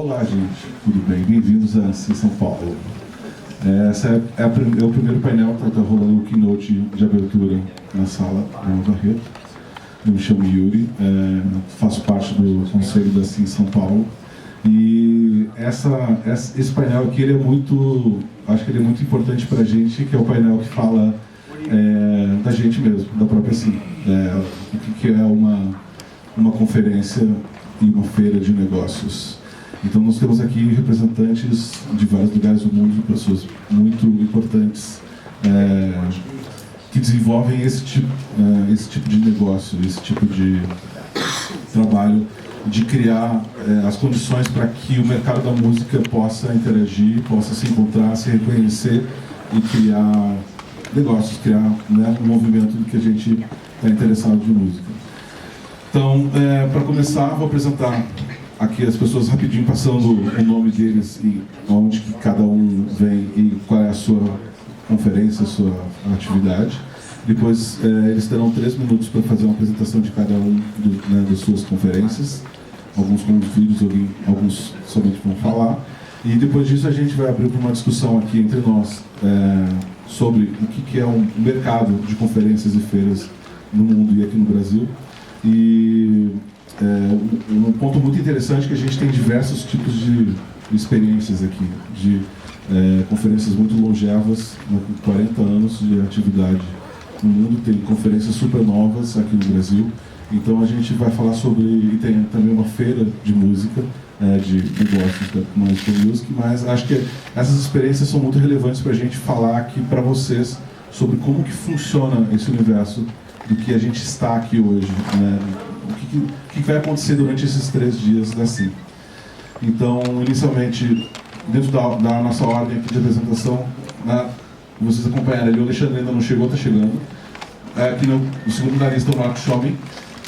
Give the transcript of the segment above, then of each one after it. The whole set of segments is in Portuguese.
Olá, gente, tudo bem? Bem-vindos a Assim São Paulo. Esse é o primeiro painel que está rolando o keynote de abertura na sala do Barreto. Eu me chamo Yuri, faço parte do conselho da Assim São Paulo. E esse painel aqui, ele é muito, acho que ele é muito importante para a gente, que é o painel que fala da gente mesmo, da própria Assim. O que é uma conferência e uma feira de negócios. Então nós temos aqui representantes de vários lugares do mundo, pessoas muito importantes que desenvolvem esse tipo de negócio, esse tipo de trabalho, de criar as condições para que o mercado da música possa interagir, possa se encontrar, se reconhecer e criar negócios, criar um movimento do que a gente está interessado de música. Então, para começar, vou apresentar aqui as pessoas rapidinho, passando o nome deles e onde que cada um vem e qual é a sua conferência, a sua atividade. Depois, eles terão 3 minutos para fazer uma apresentação de cada um das suas conferências. Alguns com vídeos, alguns somente vão falar. E depois disso, a gente vai abrir para uma discussão aqui entre nós sobre o que é um mercado de conferências e feiras no mundo e aqui no Brasil. E um ponto muito interessante é que a gente tem diversos tipos de experiências aqui, de conferências muito longevas, com 40 anos de atividade no mundo, tem conferências super novas aqui no Brasil. Então a gente vai falar sobre, e tem também uma feira de música, de negócios da Expo Music, mas acho que essas experiências são muito relevantes para a gente falar aqui para vocês sobre como que funciona esse universo do que a gente está aqui hoje, né? O que vai acontecer durante esses 3 dias da Assim. Então, inicialmente, dentro da nossa ordem aqui de apresentação, vocês acompanharam ali, o Alexandre ainda não chegou, está chegando. Aqui no segundo da lista, o Marco Schomi,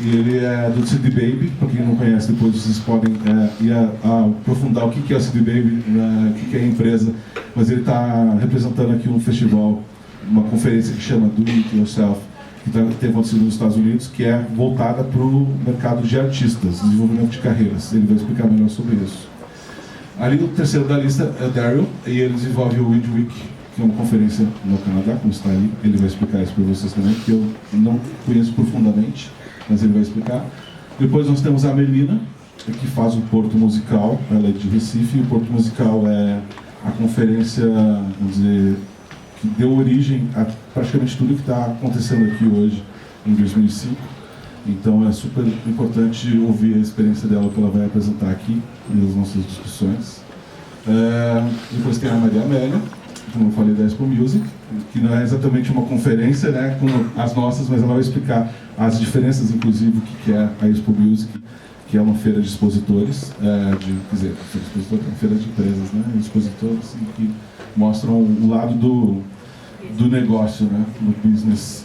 e ele é do CD Baby. Para quem não conhece, depois vocês podem ir aprofundar o que é o CD Baby, o que é a empresa, mas ele está representando aqui um festival, uma conferência que chama Do It Yourself, que tem acontecido nos Estados Unidos, que é voltada para o mercado de artistas, desenvolvimento de carreiras. Ele vai explicar melhor sobre isso. Ali o terceiro da lista é o Daryl, e ele desenvolve o Wind Week, que é uma conferência no Canadá, como está ali. Ele vai explicar isso para vocês também, que eu não conheço profundamente, mas ele vai explicar. Depois nós temos a Melina, que faz o Porto Musical, ela é de Recife, e o Porto Musical é a conferência, vamos dizer, que deu origem a praticamente tudo que está acontecendo aqui hoje, em 2005. Então é super importante ouvir a experiência dela, que ela vai apresentar aqui nas nossas discussões. Depois tem a Maria Amélia, como eu falei, da Expo Music, que não é exatamente uma conferência, né, como as nossas, mas ela vai explicar as diferenças, inclusive, o que é a Expo Music, que é uma feira de expositores, uma feira de empresas, né, expositores, que mostram o lado do negócio, né, do business,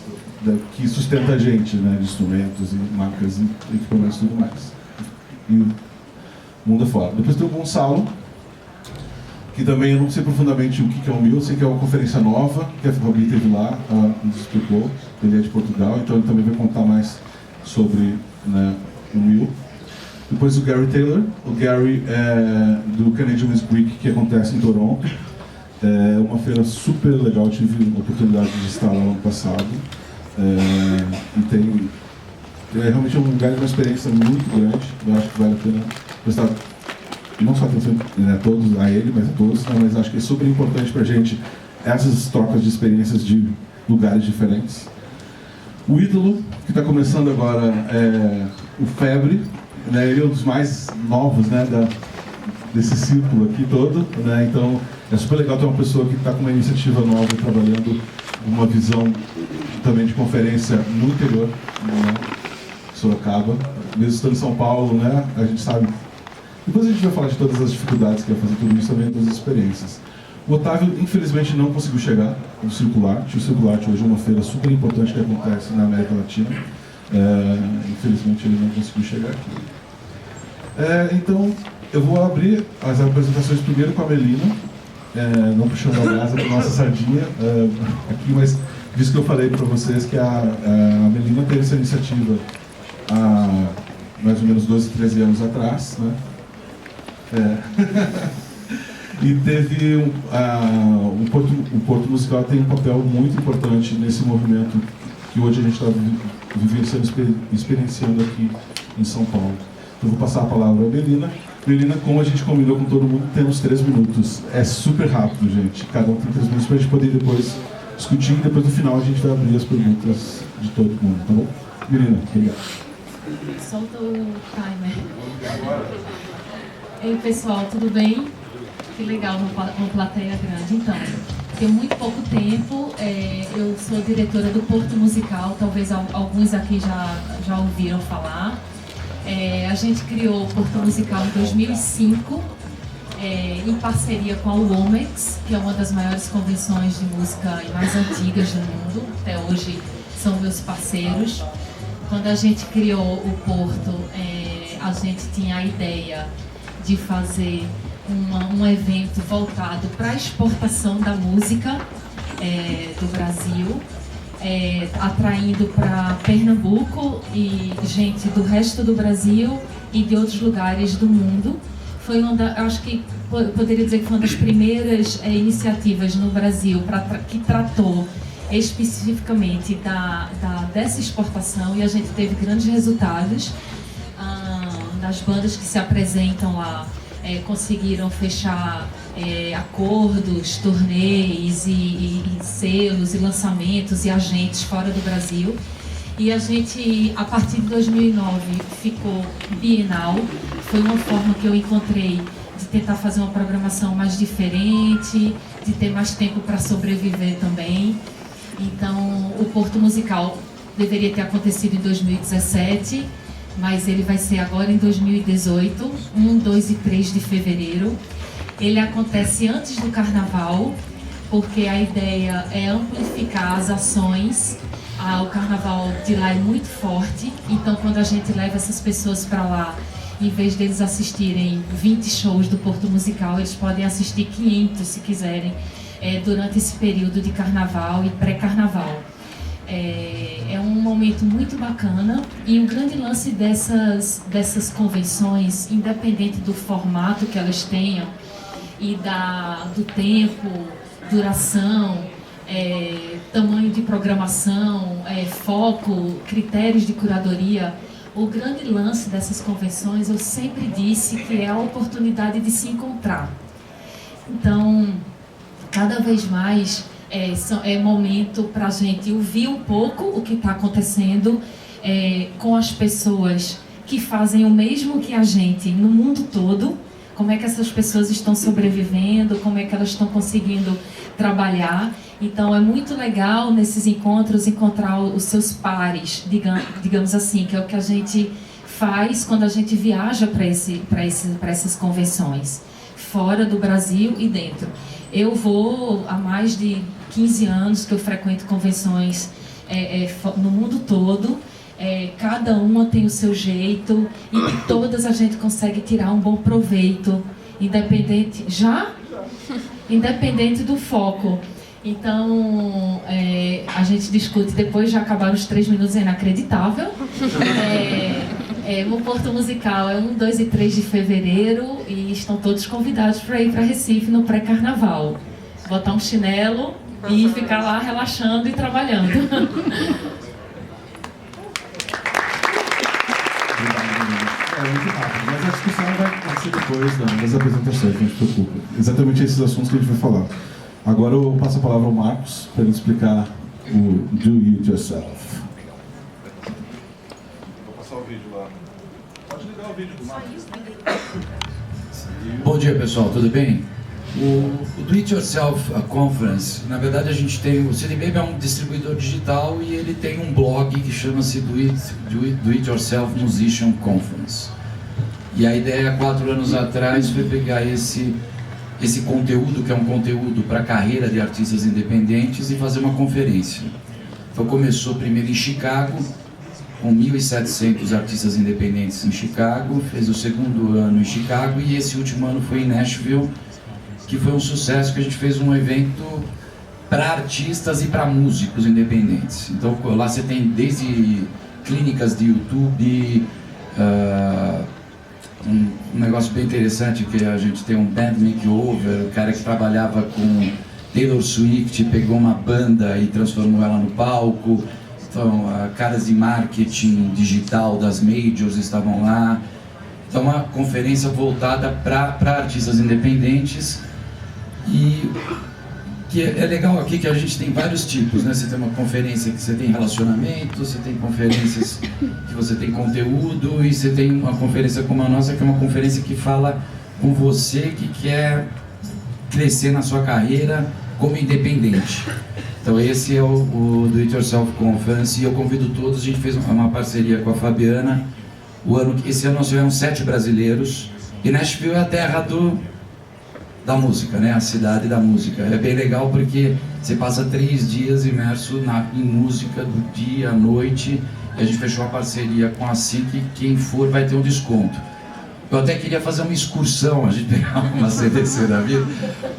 que sustenta a gente, né, de instrumentos e marcas e equipamentos e tudo mais. E o mundo afora. Depois tem o Gonçalo, que também eu não sei profundamente o que é o MIL, eu sei que é uma conferência nova, que a Fabi teve lá, nos explicou, ele é de Portugal, então ele também vai contar mais sobre, né, o MIL. Depois o Gary Taylor, o Gary é do Canadian Music Week, que acontece em Toronto. É uma feira super legal, tive a oportunidade de estar lá no ano passado. E realmente é um lugar de uma experiência muito grande, eu acho que vale a pena prestar não só atenção todos a ele, mas a todos, mas acho que é super importante para a gente essas trocas de experiências de lugares diferentes. O ídolo, que está começando agora, é o Febre, né, ele é um dos mais novos, né, desse círculo aqui todo, né, então é super legal ter uma pessoa que está com uma iniciativa nova, trabalhando uma visão também de conferência no interior, né, Sorocaba, mesmo estando em São Paulo, né, a gente sabe. Depois a gente vai falar de todas as dificuldades que é fazer tudo isso, também das experiências. O Otávio, infelizmente, não conseguiu chegar no Circularte. O Circularte hoje é uma feira super importante que acontece na América Latina. Infelizmente, ele não conseguiu chegar aqui. Então, eu vou abrir as apresentações primeiro com a Melina, não puxando a brasa para nossa sardinha aqui, mas visto que eu falei para vocês que a Melina teve essa iniciativa há mais ou menos 12, 13 anos atrás, né? E teve o Porto Musical tem um papel muito importante nesse movimento que hoje a gente está experienciando aqui em São Paulo. Então vou passar a palavra à Melina. Melina, como a gente combinou com todo mundo, temos 3 minutos. É super rápido, gente. Cada um tem 3 minutos para a gente poder depois discutir e depois no final a gente vai abrir as perguntas de todo mundo, tá bom? Melina, obrigado. Solta o timer. Ei, pessoal, tudo bem? Que legal, uma plateia grande. Então, tem muito pouco tempo, eu sou diretora do Porto Musical, talvez alguns aqui já ouviram falar. A gente criou o Porto Musical em 2005, em parceria com a Womex, que é uma das maiores convenções de música e mais antigas do mundo. Até hoje são meus parceiros. Quando a gente criou o Porto, a gente tinha a ideia de fazer um evento voltado para a exportação da música do Brasil, atraindo para Pernambuco e gente do resto do Brasil e de outros lugares do mundo. Foi acho que poderia dizer que foi uma das primeiras iniciativas no Brasil que tratou especificamente dessa exportação, e a gente teve grandes resultados. Das bandas que se apresentam lá conseguiram fechar acordos, turnês e selos e lançamentos e agentes fora do Brasil. E a gente, a partir de 2009, ficou bienal. Foi uma forma que eu encontrei de tentar fazer uma programação mais diferente, de ter mais tempo para sobreviver também. Então, o Porto Musical deveria ter acontecido em 2017, mas ele vai ser agora em 2018, 1, 2 e 3 de fevereiro. Ele acontece antes do Carnaval, porque a ideia é amplificar as ações. O Carnaval de lá é muito forte, então quando a gente leva essas pessoas para lá, em vez deles assistirem 20 shows do Porto Musical, eles podem assistir 500 se quiserem, durante esse período de Carnaval e pré-Carnaval. É um momento muito bacana, e um grande lance dessas convenções, independente do formato que elas tenham e do tempo, duração, tamanho de programação, foco, critérios de curadoria, o grande lance dessas convenções, eu sempre disse que é a oportunidade de se encontrar. Então, cada vez mais é momento para a gente ouvir um pouco o que está acontecendo com as pessoas que fazem o mesmo que a gente no mundo todo, como é que essas pessoas estão sobrevivendo, como é que elas estão conseguindo trabalhar. Então é muito legal nesses encontros encontrar os seus pares, digamos assim, que é o que a gente faz quando a gente viaja para essas convenções, fora do Brasil e dentro. Eu vou há mais de 15 anos que eu frequento convenções no mundo todo. Cada uma tem o seu jeito e de todas a gente consegue tirar um bom proveito, independente do foco. Então, a gente discute, depois de acabar os 3 minutos, é inacreditável. O Porto Musical é 1, 2 e 3 de fevereiro e estão todos convidados para ir para Recife no pré-carnaval. Botar um chinelo e ficar lá relaxando e trabalhando. Muito rápido, mas a discussão vai ser depois das apresentações, não se preocupe. Exatamente esses assuntos que a gente vai falar. Agora eu passo a palavra ao Marcos para ele explicar o Do It Yourself. Vou passar o vídeo lá. Pode ligar o vídeo do Marcos. Bom dia, pessoal, tudo bem? O Do It Yourself Conference, na verdade a gente tem, o CD Baby é um distribuidor digital e ele tem um blog que chama-se Do It Yourself Musician Conference. E a ideia, 4 anos atrás, foi pegar esse conteúdo, que é um conteúdo para a carreira de artistas independentes, e fazer uma conferência. Então começou primeiro em Chicago, com 1.700 artistas independentes em Chicago, fez o segundo ano em Chicago e esse último ano foi em Nashville, que foi um sucesso, que a gente fez um evento para artistas e para músicos independentes. Então lá você tem desde clínicas de YouTube, um negócio bem interessante, que a gente tem um band makeover, o cara que trabalhava com Taylor Swift pegou uma banda e transformou ela no palco. Então, caras de marketing digital das majors estavam lá. Então, uma conferência voltada para artistas independentes. E que é legal aqui que a gente tem vários tipos, né? Você tem uma conferência que você tem relacionamento, você tem conferências que você tem conteúdo, e você tem uma conferência como a nossa, que é uma conferência que fala com você que quer crescer na sua carreira como independente. Então esse é o Do It Yourself Conference, e eu convido todos. A gente fez uma parceria com a Fabiana. Esse ano nós tivemos 7 brasileiros, e Nashville é a terra da música, né? A cidade da música. É bem legal porque você passa 3 dias imerso em música do dia à noite, e a gente fechou a parceria com a SIC, quem for vai ter um desconto. Eu até queria fazer uma excursão, a gente pegar uma CDC da vida,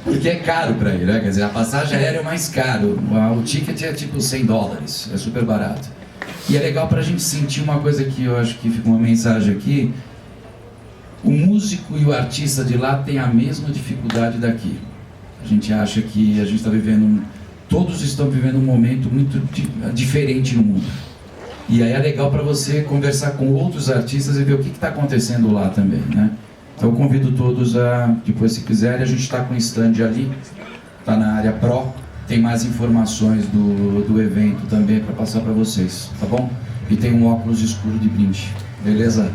porque é caro para ir, né? Quer dizer, a passagem aérea é mais caro, o ticket é tipo $100, é super barato. E é legal para a gente sentir uma coisa que eu acho que fica uma mensagem aqui: o músico e o artista de lá têm a mesma dificuldade daqui. A gente acha que a gente está vivendo, todos estão vivendo um momento muito diferente no mundo. E aí é legal para você conversar com outros artistas e ver o que está acontecendo lá também, né? Então eu convido todos a, depois se quiserem, a gente está com um stand ali, está na área Pro, tem mais informações do evento também para passar para vocês, tá bom? E tem um óculos escuro de brinde, beleza?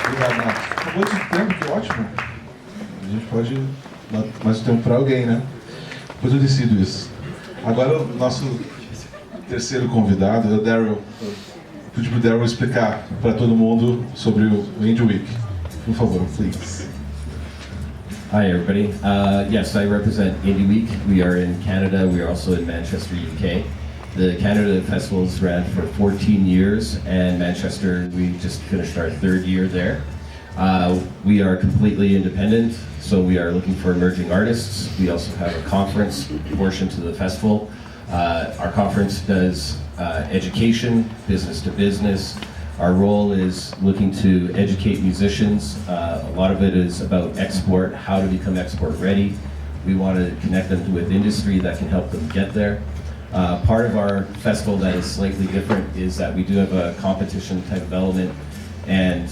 Obrigado, Marcos. Acabou de tempo, que ótimo. A gente pode dar mais tempo para alguém, né? Depois eu decido isso. Agora o nosso terceiro convidado é o Daryl. Pedi para o Daryl explicar para todo mundo sobre o Indie Week. Por favor, please. Hi everybody. Yes, I represent Indie Week. We are in Canada. We are also in Manchester, UK. The Canada Festivals ran for 14 years, and Manchester, we just finished our 3rd year there. We are completely independent, so we are looking for emerging artists. We also have a conference portion to the festival. Our conference does education, business to business. Our role is looking to educate musicians. A lot of it is about export, how to become export ready. We want to connect them with industry that can help them get there. Part of our festival that is slightly different is that we do have a competition type of element, and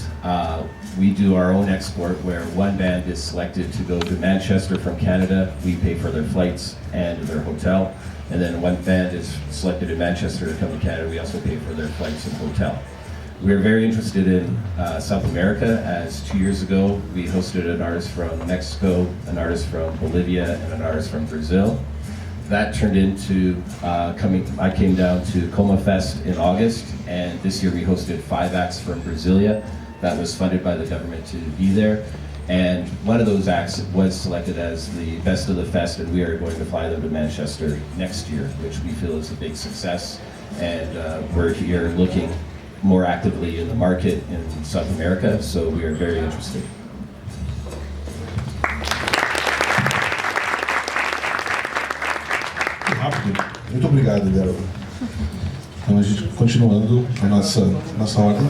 we do our own export where one band is selected to go to Manchester from Canada. We pay for their flights and their hotel. And then one band is selected in Manchester to come to Canada. We also pay for their flights and hotel. We're very interested in South America, as 2 years ago we hosted an artist from Mexico, an artist from Bolivia, and an artist from Brazil. That turned into I came down to Coma Fest in August, and this year we hosted 5 acts from Brasilia. That was funded by the government to be there. And one of those acts was selected as the best of the fest, and we are going to fly them to Manchester next year, which we feel is a big success. And we're here looking more actively in the market in South America, so we are very interested. Rápido. Muito obrigado, Daryl. Então a gente continuando a nossa ordem.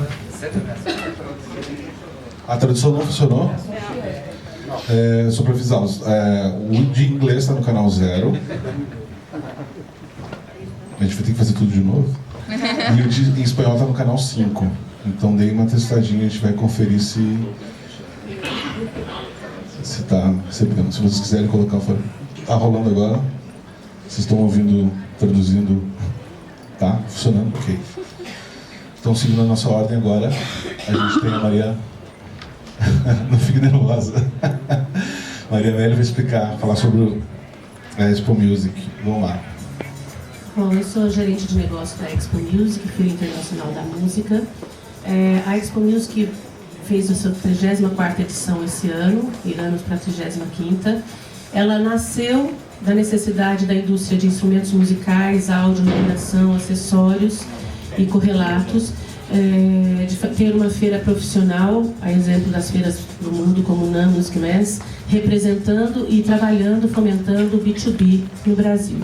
A tradução não funcionou? Só para avisá-los, o de inglês está no canal 0. A gente vai ter que fazer tudo de novo. E o de em espanhol está no canal 5. Então dei uma testadinha, a gente vai conferir se está recebendo. Se vocês quiserem colocar fora. Está rolando agora. Vocês estão ouvindo, traduzindo. Tá? Funcionando? Ok. Então, seguindo a nossa ordem agora, a gente tem a Maria... Não fique nervosa. Maria Amélia vai explicar, falar sobre a Expo Music. Vamos lá. Bom, eu sou gerente de negócio da Expo Music, Feira Internacional da Música. A Expo Music fez a sua 34ª edição esse ano, iremos para a 35ª. Ela nasceu da necessidade da indústria de instrumentos musicais, áudio, iluminação, acessórios e correlatos, de ter uma feira profissional, a exemplo das feiras do mundo como o NAMM Music Mass, representando e trabalhando, fomentando o B2B no Brasil.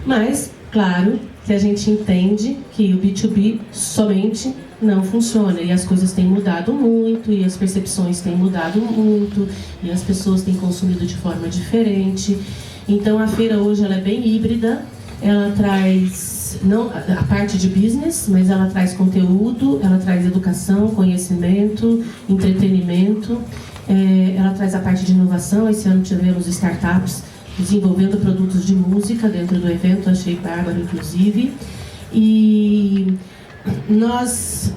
Mas Claro que a gente entende que o B2B somente não funciona e as coisas têm mudado muito e as percepções têm mudado muito e as pessoas têm consumido de forma diferente. Então a feira hoje ela é bem híbrida, ela traz não a parte de business, mas ela traz conteúdo, ela traz educação, conhecimento, entretenimento, ela traz a parte de inovação. Esse ano tivemos startups desenvolvendo produtos de música dentro do evento, achei bárbaro, inclusive. E nós,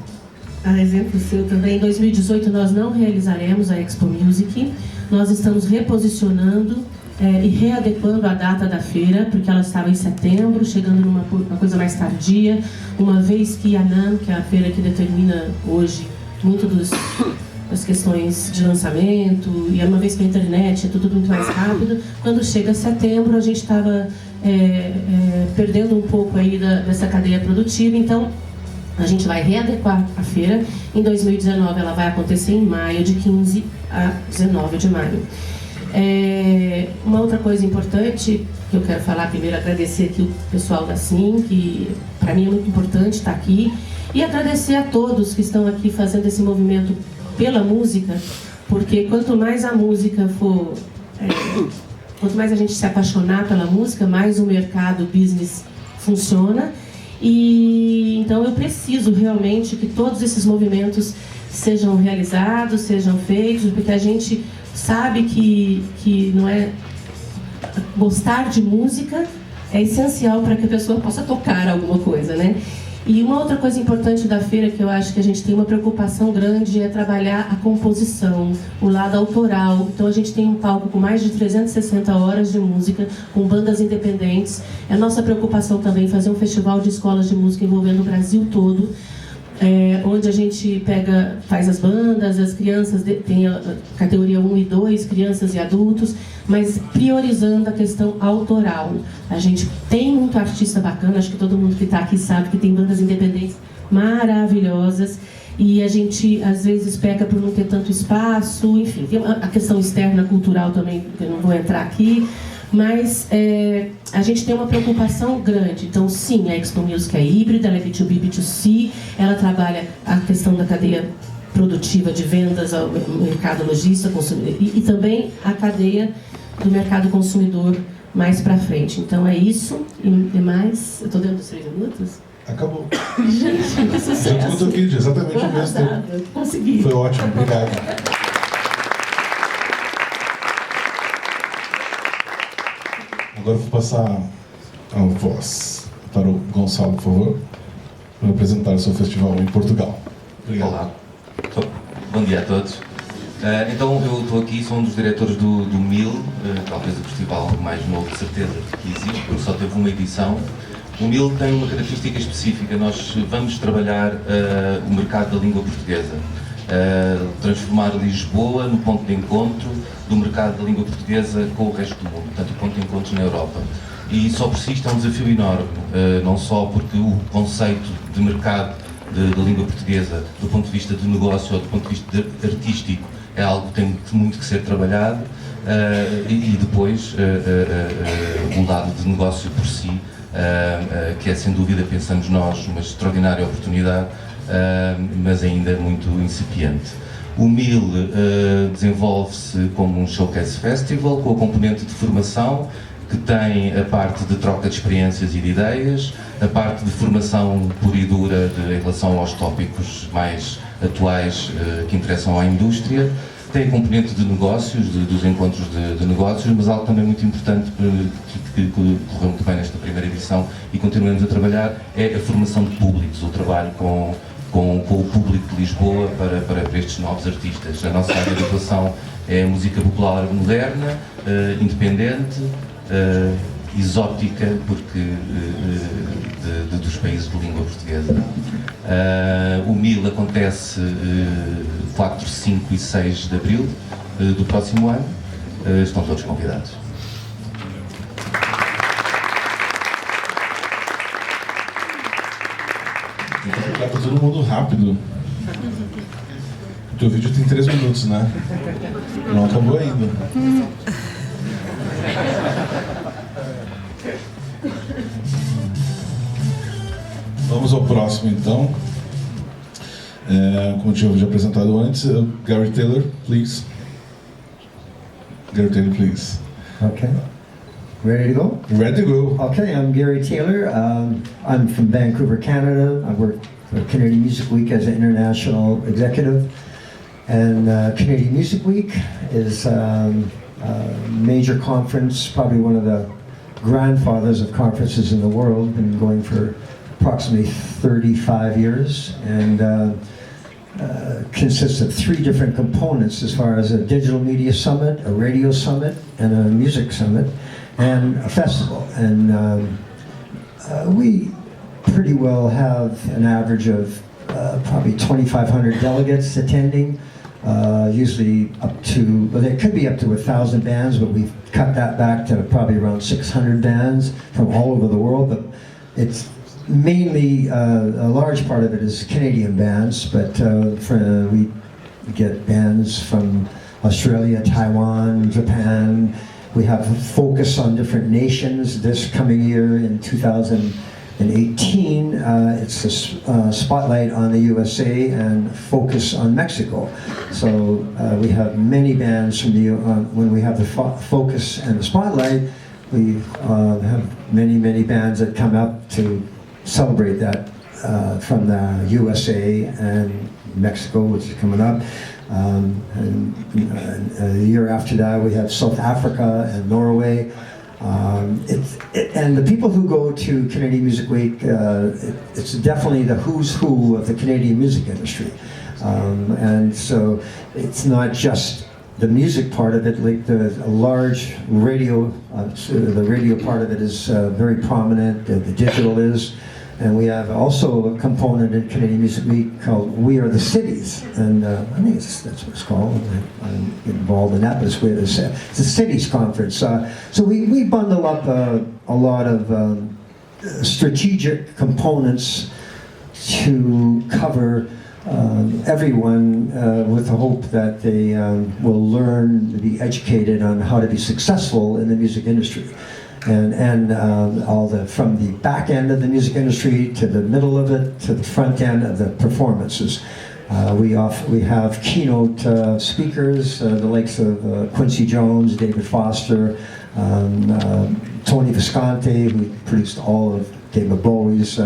a exemplo seu também, em 2018 nós não realizaremos a Expo Music, nós estamos reposicionando e readequando a data da feira, porque ela estava em setembro, chegando numa coisa mais tardia, uma vez que a NAMM, que é a feira que determina hoje muito das questões de lançamento, e uma vez que a internet é tudo muito mais rápido, quando chega setembro a gente estava perdendo um pouco aí dessa cadeia produtiva. Então a gente vai readequar a feira. Em 2019 ela vai acontecer em maio, de 15 a 19 de maio. Uma outra coisa importante que eu quero falar, primeiro agradecer aqui o pessoal da SIM, que para mim é muito importante estar aqui, e agradecer a todos que estão aqui fazendo esse movimento pela música, porque quanto mais a música for, quanto mais a gente se apaixonar pela música, mais o mercado, o business funciona. E então eu preciso realmente que todos esses movimentos sejam realizados, sejam feitos, porque a gente sabe que não é gostar de música é essencial para que a pessoa possa tocar alguma coisa, né? E uma outra coisa importante da feira que eu acho que a gente tem uma preocupação grande é trabalhar a composição, o lado autoral. Então a gente tem um palco com mais de 360 horas de música, com bandas independentes. É nossa preocupação também fazer um festival de escolas de música envolvendo o Brasil todo, onde a gente faz as bandas, as crianças, tem a categoria 1 e 2, crianças e adultos, mas priorizando a questão autoral. A gente tem muito artista bacana, acho que todo mundo que está aqui sabe que tem bandas independentes maravilhosas, e a gente às vezes peca por não ter tanto espaço, enfim, tem a questão externa cultural também, que eu não vou entrar aqui, mas a gente tem uma preocupação grande. Então sim, a Expo Music é híbrida, ela é B2B, B2C, ela trabalha a questão da cadeia produtiva de vendas ao mercado lojista, consumidor, e também a cadeia do mercado consumidor mais para frente. Então é isso e mais. Eu estou dentro dos 3 minutos? Acabou. Gente, que sucesso! Eu tudo aqui, exatamente o mesmo tempo. Consegui. Foi ótimo, obrigado. Agora eu vou passar a voz para o Gonçalo, por favor, para apresentar o seu festival em Portugal. Obrigado. Olá, bom dia a todos. Então eu estou aqui, sou um dos diretores do MIL, talvez o festival mais novo de certeza que existe, porque só teve uma edição. O MIL tem uma característica específica, nós vamos trabalhar o mercado da língua portuguesa, transformar Lisboa no ponto de encontro do mercado da língua portuguesa com o resto do mundo, portanto o ponto de encontro na Europa. E só por si isto é um desafio enorme, não só porque o conceito de mercado da língua portuguesa, do ponto de vista de negócio ou do ponto de vista artístico, é algo que tem muito que ser trabalhado, e depois o lado de negócio por si, que é sem dúvida, pensamos nós, uma extraordinária oportunidade, mas ainda muito incipiente. O MIL desenvolve-se como um showcase festival, com a componente de formação, que tem a parte de troca de experiências e de ideias, a parte de formação pura e dura em relação aos tópicos mais atuais que interessam à indústria, tem a componente de negócios, dos encontros de negócios, mas algo também muito importante que correu muito bem nesta primeira edição e continuamos a trabalhar, é a formação de públicos, o trabalho com o público de Lisboa para estes novos artistas. A nossa área de atuação é a música popular moderna, independente, exótica, porque dos países de língua portuguesa. O MIL acontece 4, 5 e 6 de abril do próximo ano. Estão todos convidados. Está todo mundo rápido. O teu vídeo tem 3 minutos, né? Não acabou ainda. Vamos ao próximo, então. Como eu tinha já apresentado antes, Gary Taylor, please. Gary Taylor, please. Okay. Ready to go? Ready to go. Okay, I'm Gary Taylor. I'm from Vancouver, Canada. I work for Canadian Music Week as an international executive. And Canadian Music Week is a major conference, probably one of the grandfathers of conferences in the world, been going for approximately 35 years, and consists of 3 different components as far as a digital media summit, a radio summit, and a music summit, and a festival. And we pretty well have an average of probably 2,500 delegates attending. Usually up to, well, there could be up to 1,000 bands, but we've cut that back to probably around 600 bands from all over the world. But it's mainly, a large part of it is Canadian bands, but we get bands from Australia, Taiwan, Japan. We have a focus on different nations this coming year in 2018. It's a spotlight on the USA and focus on Mexico. So we have many bands from the, when we have the focus and the spotlight, we have many bands that come up to celebrate that from the USA and Mexico, which is coming up. And a year after that, we have South Africa and Norway. And the people who go to Canadian Music Week, it's definitely the who's who of the Canadian music industry. And so it's not just the music part of it, like the large radio, the radio part of it is very prominent, the digital is. And we have also a component in Canadian Music Week called We Are the Cities, and I think that's what it's called. I'm involved in that, but it's a cities conference. So we bundle up a lot of strategic components to cover everyone with the hope that they will learn to be educated on how to be successful in the music industry. And all the, from the back end of the music industry to the middle of it to the front end of the performances. We have keynote speakers, the likes of Quincy Jones, David Foster, Tony Visconti, who produced all of David Bowie's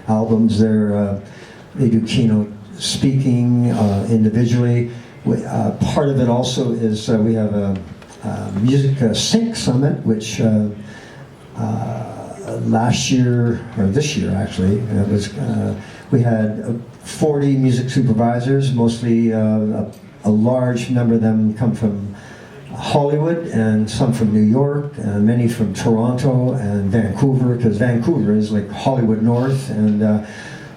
albums. They do keynote speaking individually. Part of it also is we have a Music Sync Summit, which last year, or this year actually, it was, we had 40 music supervisors, mostly a large number of them come from Hollywood and some from New York, and many from Toronto and Vancouver, because Vancouver is like Hollywood North. And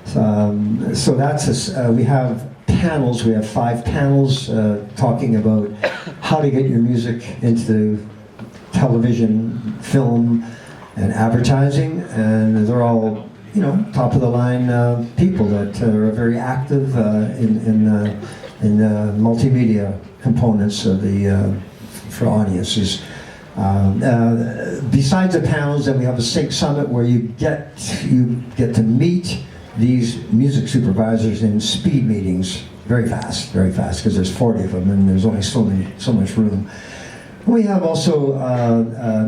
so that's we have panels, we have 5 panels talking about how to get your music into television, film, and advertising, and they're all, you know, top of the line people that are very active in multimedia components of the for audiences. Besides the panels, then we have a Sync Summit where you get to meet these music supervisors in speed meetings very fast, because there's 40 of them and there's only so much room. We have also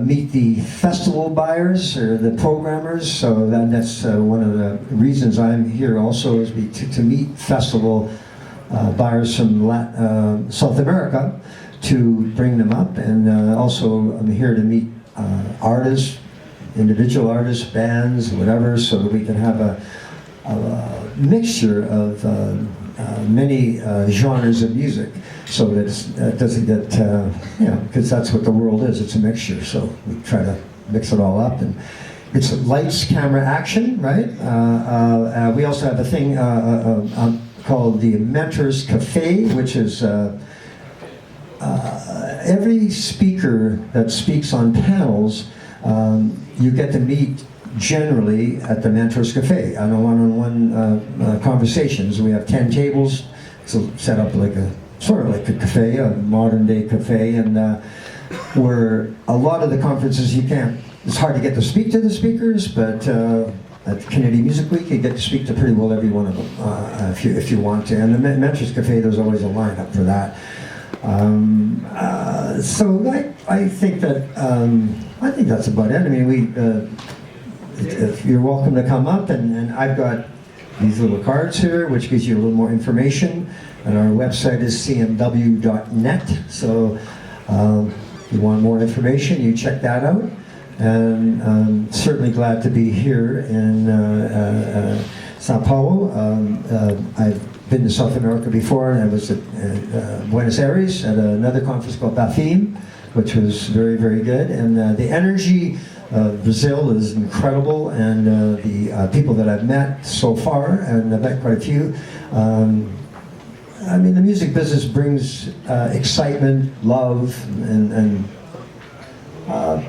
meet the festival buyers or the programmers, so that's one of the reasons I'm here also, is to meet festival buyers from South America, to bring them up, and also I'm here to meet artists, individual artists, bands, whatever, so that we can have a mixture of many genres of music, so that it doesn't get, because that's what the world is, it's a mixture, so we try to mix it all up. And it's lights, camera, action, right? We also have a thing called the Mentors Cafe, which is every speaker that speaks on panels, you get to meet generally at the Mentors Cafe on a one-on-one conversations. We have 10 tables, so set up like sort of like a cafe, a modern day cafe, and where a lot of the conferences it's hard to get to speak to the speakers, but at the Kennedy Music Week. You get to speak to pretty well every one of them if you want to. And the Manchester Cafe, there's always a lineup for that. So I think that's about it. I mean, if you're welcome to come up, and I've got these little cards here, which gives you a little more information. And our website is cmw.net. So if you want more information, you check that out. And I'm certainly glad to be here in Sao Paulo. I've been to South America before, and I was at Buenos Aires at another conference called BAFIM, which was very, very good. And the energy of Brazil is incredible, and the people that I've met so far, and I've met quite a few, I mean, the music business brings excitement, love, and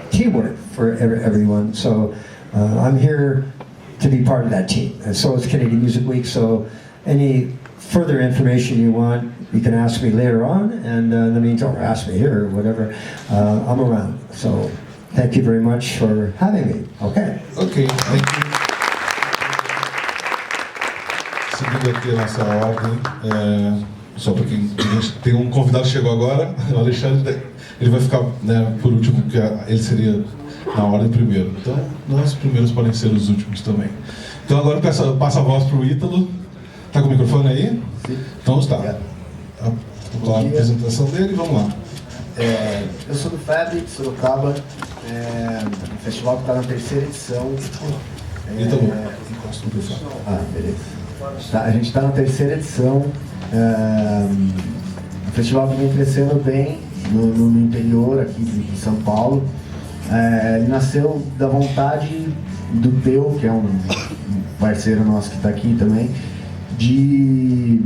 teamwork for everyone. So I'm here to be part of that team, and so is Kennedy Music Week. So any further information you want, you can ask me later on, and in the meantime, or ask me here or whatever. I'm around. So thank you very much for having me. Okay. Ok, thank you. Seguindo aqui a nossa ordem, só para quem tem um convidado que chegou agora, o Alexandre, ele vai ficar, né, por último, porque ele seria na ordem primeiro. Então, nós primeiros podem ser os últimos também. Então agora eu passo a voz para o Ítalo. Tá com o microfone aí? Sim. Então está. Vou a apresentação dele, vamos lá. Eu sou do FAB, de Sorocaba, um festival que está na 3ª edição. Ítalo, encosta no pessoal. Beleza. A gente está na 3ª edição. Um festival que vem crescendo bem no interior aqui de São Paulo. Ele nasceu da vontade do Peu, que é um parceiro nosso que está aqui também, de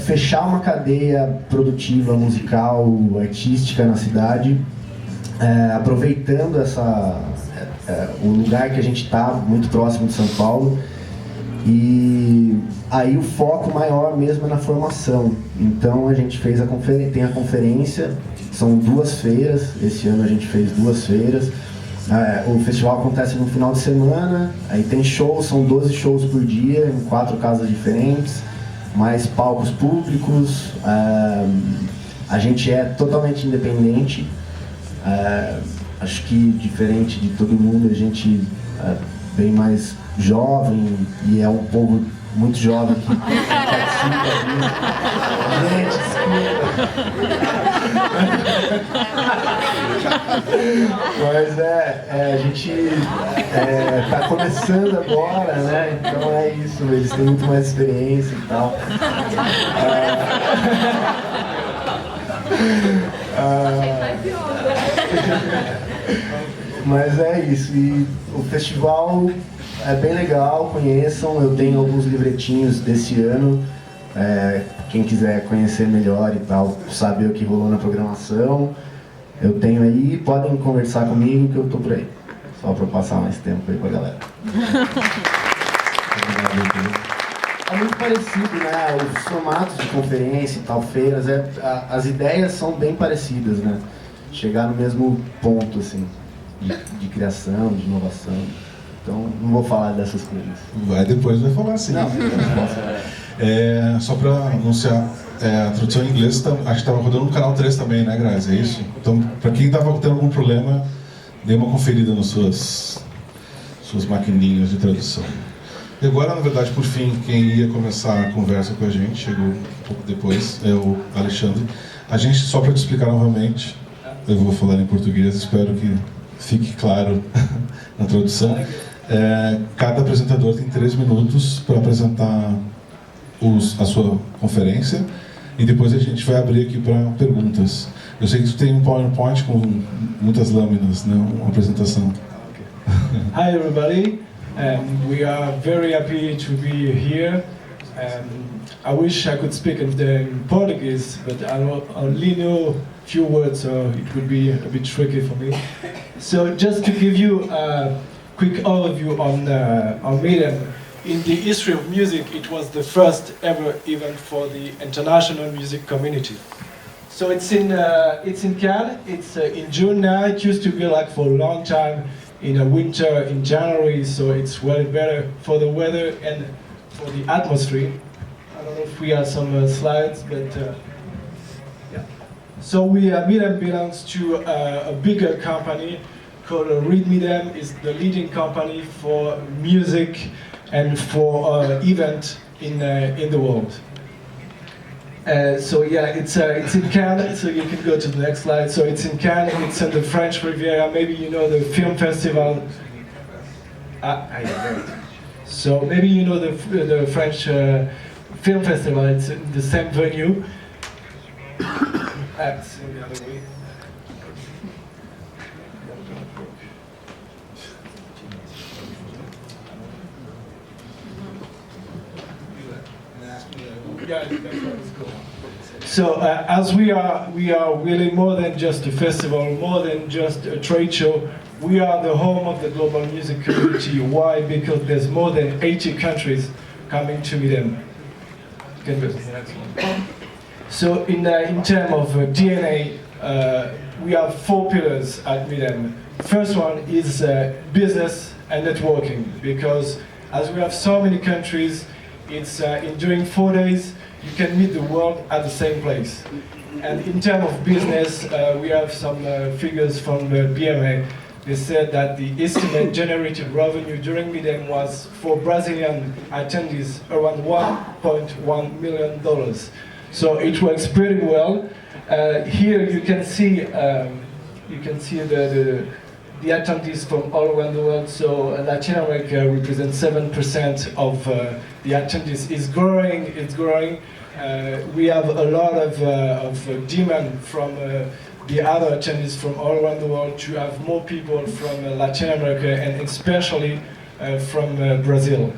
fechar uma cadeia produtiva, musical, artística na cidade, aproveitando o lugar que a gente está, muito próximo de São Paulo. E aí o foco maior mesmo é na formação. Então a gente fez tem a conferência, são 2 feiras, esse ano a gente fez 2 feiras. O festival acontece no final de semana, aí tem shows, são 12 shows por dia, em 4 casas diferentes, mais palcos públicos. A gente é totalmente independente, acho que diferente de todo mundo, a gente é bem mais jovem, e é um povo muito jovem que participa aqui. Mas a gente tá começando agora, né? Então é isso, eles têm muito mais experiência e tal. Mas é isso, e o festival é bem legal, conheçam. Eu tenho alguns livretinhos desse ano, quem quiser conhecer melhor e tal, saber o que rolou na programação, eu tenho aí, podem conversar comigo que eu tô por aí, só para passar mais tempo aí com a galera. É muito parecido, né? Os formatos de conferência e tal, feiras, as ideias são bem parecidas, né? Chegar no mesmo ponto, assim, de criação, de inovação. Então, não vou falar dessas coisas. Depois vai falar sim. Não, só para anunciar, a tradução em inglês, acho que estava rodando no canal 3 também, né, Grazi? É isso? Então, para quem estava tendo algum problema, dê uma conferida nas suas maquininhas de tradução. E agora, na verdade, por fim, quem ia começar a conversa com a gente, chegou um pouco depois, é o Alexandre. A gente, só para te explicar novamente, eu vou falar em português, espero que fique claro na tradução. Cada apresentador tem 3 minutos para apresentar a sua conferência, e depois a gente vai abrir aqui para perguntas. Eu sei que tu tem um PowerPoint com muitas lâminas, né? Uma apresentação. Hi everybody, we are very happy to be here. I wish I could speak in Portuguese, but I only know a few words, so it would be a bit tricky for me. So just to give you a quick overview on Medan. In the history of music, it was the first ever event for the international music community. So it's in Cannes. It's in June now. It used to be like for a long time in a winter in January, so it's well better for the weather and for the atmosphere. I don't know if we have some slides, but yeah. So Midem belongs to a bigger company called Read Midem. Is the leading company for music and for event in the world. So yeah, it's in Cannes, so you can go to the next slide. So it's in Cannes, it's in the French Riviera, maybe you know the film festival. So maybe you know the French film festival, it's in the same venue. That's in the other way. So as we are really more than just a festival, more than just a trade show. We are the home of the global music community. Why? Because there's more than 80 countries coming to Midem. So in terms of DNA, we have 4 pillars at Midem. First one is business and networking, because as we have so many countries, it's during 4 days you can meet the world at the same place. And in terms of business, we have some figures from the BMA. They said that the estimated generated revenue during Midem was, for Brazilian attendees, around $1.1 million. So it works pretty well. Here you can see the attendees from all around the world. So Latin America represents 7% of the attendees. It's growing. We have a lot of demand from the other attendees from all around the world to have more people from Latin America and especially from Brazil.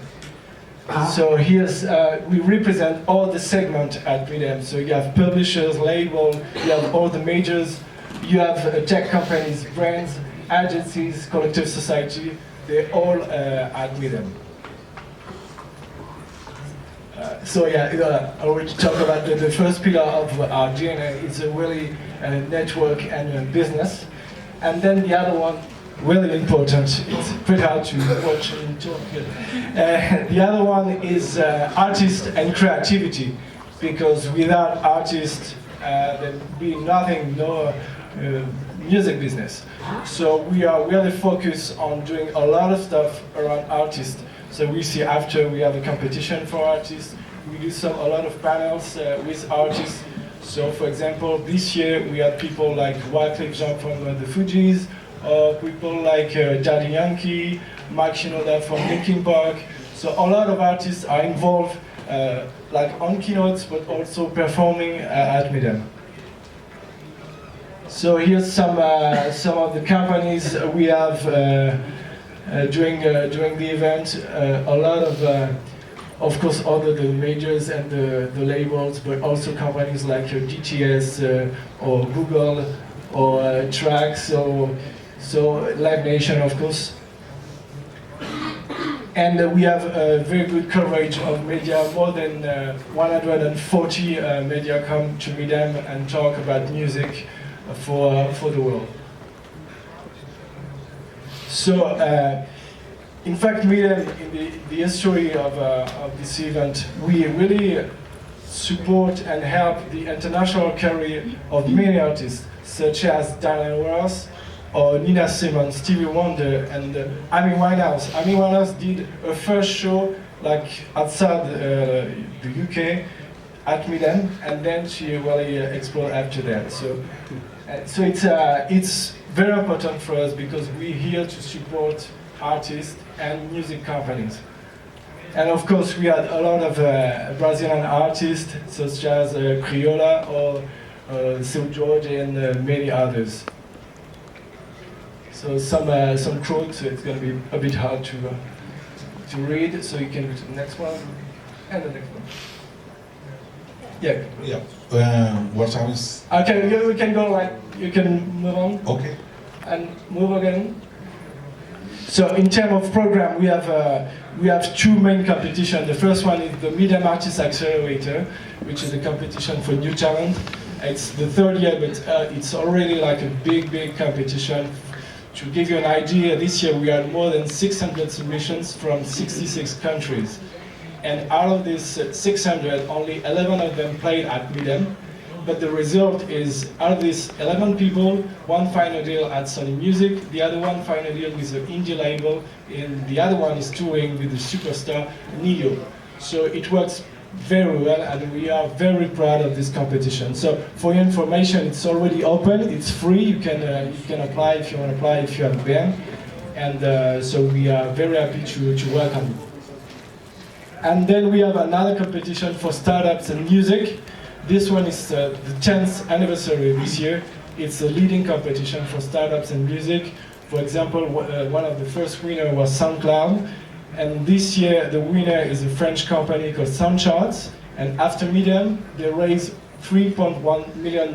So here's, we represent all the segments at Midem. So you have publishers, label, you have all the majors, you have tech companies, brands, agencies, collective society, they're all at Midem. So yeah, I already talked about the first pillar of our DNA. It's a really network and business. And then the other one, really important, it's pretty hard to watch and talk here. The other one is artist and creativity, because without artists, there'd be nothing, no music business. So we are really focused on doing a lot of stuff around artists. So we see after we have a competition for artists, we do a lot of panels with artists. So for example, this year we had people like Wyclef Jean from the Fugees, or people like Daddy Yankee, Mike Shinoda from Linkin Park. So a lot of artists are involved like on keynotes, but also performing at Midem. So here's some of the companies we have during the event. A lot of course, all the majors and the labels, but also companies like DTS or Google or Trax, so Live Nation, of course. And we have a very good coverage of media. More than 140 media come to Midem and talk about music for the world. So, in fact, Midem, in the history of this event, we really support and help the international career of many artists, such as Diana Ross, or Nina Simone, Stevie Wonder, and Amy Winehouse. Amy Winehouse did a first show like outside the UK at Midem, and then she really explored after that. So it's very important for us because we're here to support artists and music companies. And of course, we had a lot of Brazilian artists, such as Criolla or Seu Jorge and many others. So some quotes, so it's going to be a bit hard to read. So you can go to the next one and the next one. Yeah. Yeah. What time is? Okay, we can go like you can move on. Okay. And move again. So in terms of program, we have 2 main competitions. The first one is the Midem Artist Accelerator, which is a competition for new talent. It's the 3rd year, but it's already like a big competition To give you an idea, this year we had more than 600 submissions from 66 countries. And out of these 600, only 11 of them played at Midem. But the result is, out of these 11 people, one found a deal at Sony Music, the other one found a deal with the indie label, and the other one is touring with the superstar Neo. So it works very well, and we are very proud of this competition. So for your information, it's already open, it's free, you can apply if you want to apply if you have a band. And so we are very happy to welcome you. And then we have another competition for startups and music. This one is the 10th anniversary this year. It's a leading competition for startups and music. For example, one of the first winners was SoundCloud. And this year, the winner is a French company called Soundcharts. And after Midem, they raised $3.1 million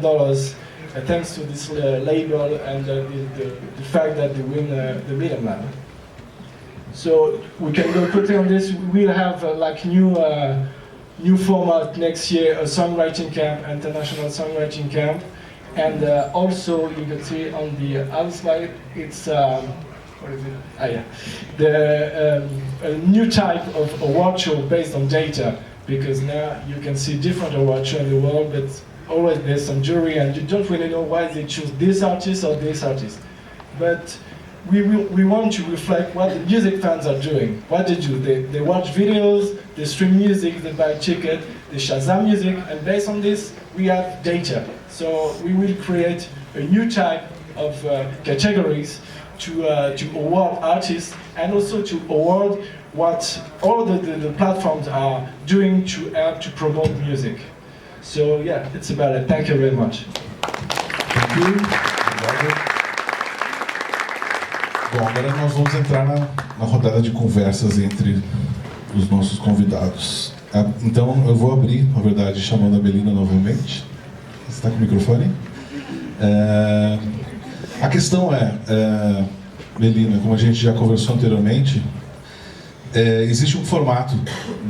thanks to this label and the fact that they win the Midem Lab. So we can go quickly on this. We'll have like new format next year, a songwriting camp, international songwriting camp. And also, you can see on the other slide, it's what is it? A new type of award show based on data, because now you can see different award shows in the world, but always there's some jury and you don't really know why they choose this artist or this artist. But we want to reflect what the music fans are doing. What they do, they watch videos, they stream music, they buy tickets, they Shazam music, and based on this, we have data. So we will create a new type of categories to award artists, and also to award what all the platforms are doing to help to promote music. So yeah, it's about it. Thank you very much. Thank you. Bom, agora nós vamos entrar na rodada de conversas entre os nossos convidados. Então eu vou abrir, na verdade, chamando a Melina novamente. Você está com o microfone? A questão Melina, como a gente já conversou anteriormente, existe um formato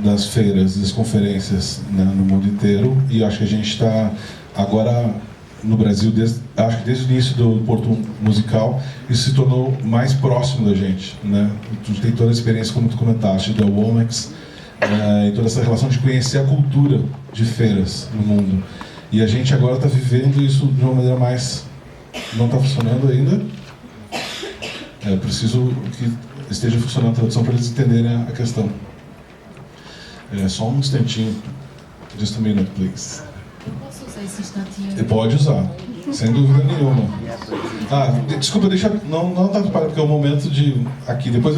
das feiras, das conferências, né, no mundo inteiro, e acho que a gente está agora no Brasil, acho que desde o início do Porto Musical, isso se tornou mais próximo da gente, né? Tu tem toda a experiência, como tu comentaste, da Womex, e toda essa relação de conhecer a cultura de feiras no mundo. E a gente agora está vivendo isso de uma maneira mais... Não está funcionando ainda? Preciso que esteja funcionando a tradução para eles entenderem a questão. Só um instantinho. Just a minute, please. Posso usar esse instantinho? Pode usar, sem dúvida nenhuma. Desculpa, não tá preparado, porque é o momento de... Aqui, depois,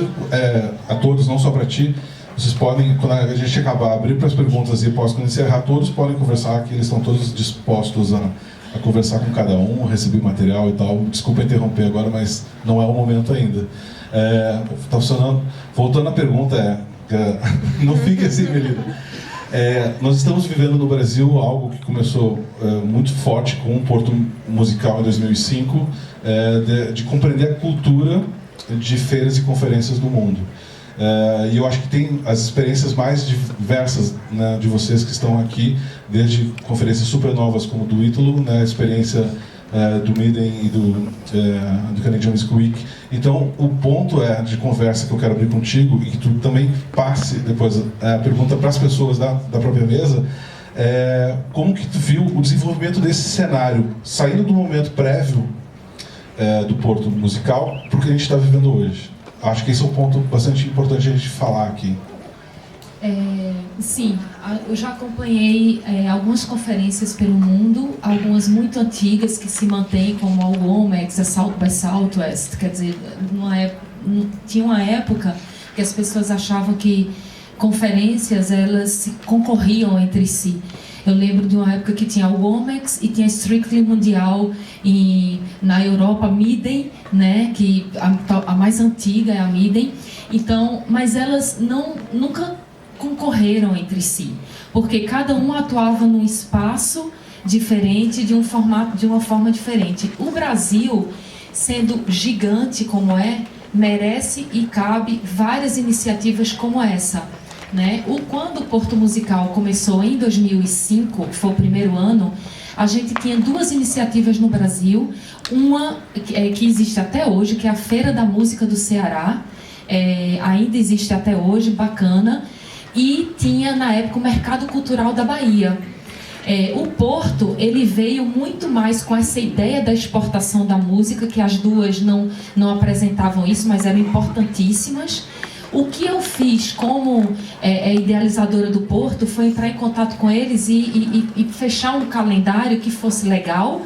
a todos, não só para ti, vocês podem, quando a gente acabar, abrir para as perguntas e quando encerrar, todos podem conversar aqui, eles estão todos dispostos a conversar com cada um, receber material e tal. Desculpa interromper agora, mas não é o momento ainda. Tá funcionando. Voltando à pergunta, não fique assim, Melina. Nós estamos vivendo no Brasil algo que começou muito forte com o Porto Musical em 2005, de compreender a cultura de feiras e conferências do mundo. E eu acho que tem as experiências mais diversas, né, de vocês que estão aqui, desde conferências super novas como do Ítalo, né, a experiência do Midem e do Canadian Music Week. Então, o ponto de conversa que eu quero abrir contigo, e que tu também passe depois a pergunta para as pessoas da própria mesa, como que tu viu o desenvolvimento desse cenário, saindo do momento prévio do Porto Musical para o que a gente está vivendo hoje. Acho que esse é um ponto bastante importante a gente falar aqui. Sim, eu já acompanhei algumas conferências pelo mundo, algumas muito antigas que se mantêm, como a Womex, a South by Southwest. Quer dizer, tinha uma época que as pessoas achavam que conferências elas se concorriam entre si. Eu lembro de uma época que tinha a Womex e tinha a Strictly Mundial na Europa, a Midem, né, que a mais antiga é a Midem. Então, mas elas nunca concorreram entre si, porque cada um atuava num espaço diferente, de uma forma diferente. O Brasil, sendo gigante como merece e cabe várias iniciativas como essa, né? Quando o Porto Musical começou em 2005, foi o primeiro ano, a gente tinha 2 iniciativas no Brasil, uma que existe até hoje, que é a Feira da Música do Ceará, ainda existe até hoje, bacana, e tinha na época o Mercado Cultural da Bahia. O Porto, ele veio muito mais com essa ideia da exportação da música, que as duas não apresentavam isso, mas eram importantíssimas. O que eu fiz como idealizadora do Porto foi entrar em contato com eles e fechar um calendário que fosse legal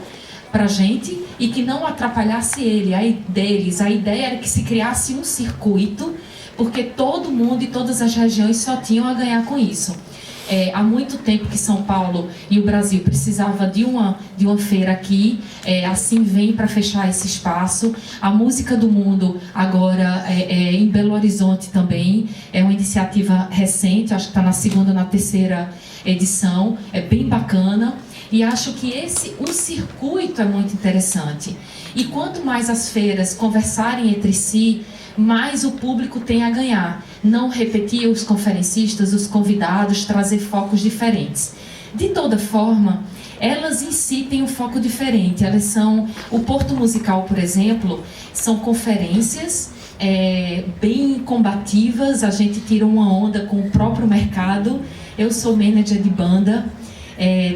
para a gente e que não atrapalhasse deles. A ideia era que se criasse um circuito, porque todo mundo e todas as regiões só tinham a ganhar com isso. Há muito tempo que São Paulo e o Brasil precisava de uma feira aqui, assim vem para fechar esse espaço. A Música do Mundo agora em Belo Horizonte também, é uma iniciativa recente, acho que está na 2ª, na 3ª edição, é bem bacana. E acho que o circuito é muito interessante. E quanto mais as feiras conversarem entre si, mais o público tem a ganhar. Não repetir os conferencistas, os convidados, trazer focos diferentes. De toda forma, elas em si têm um foco diferente. Elas são, o Porto Musical, por exemplo, são conferências bem combativas. A gente tira uma onda com o próprio mercado. Eu sou manager de banda,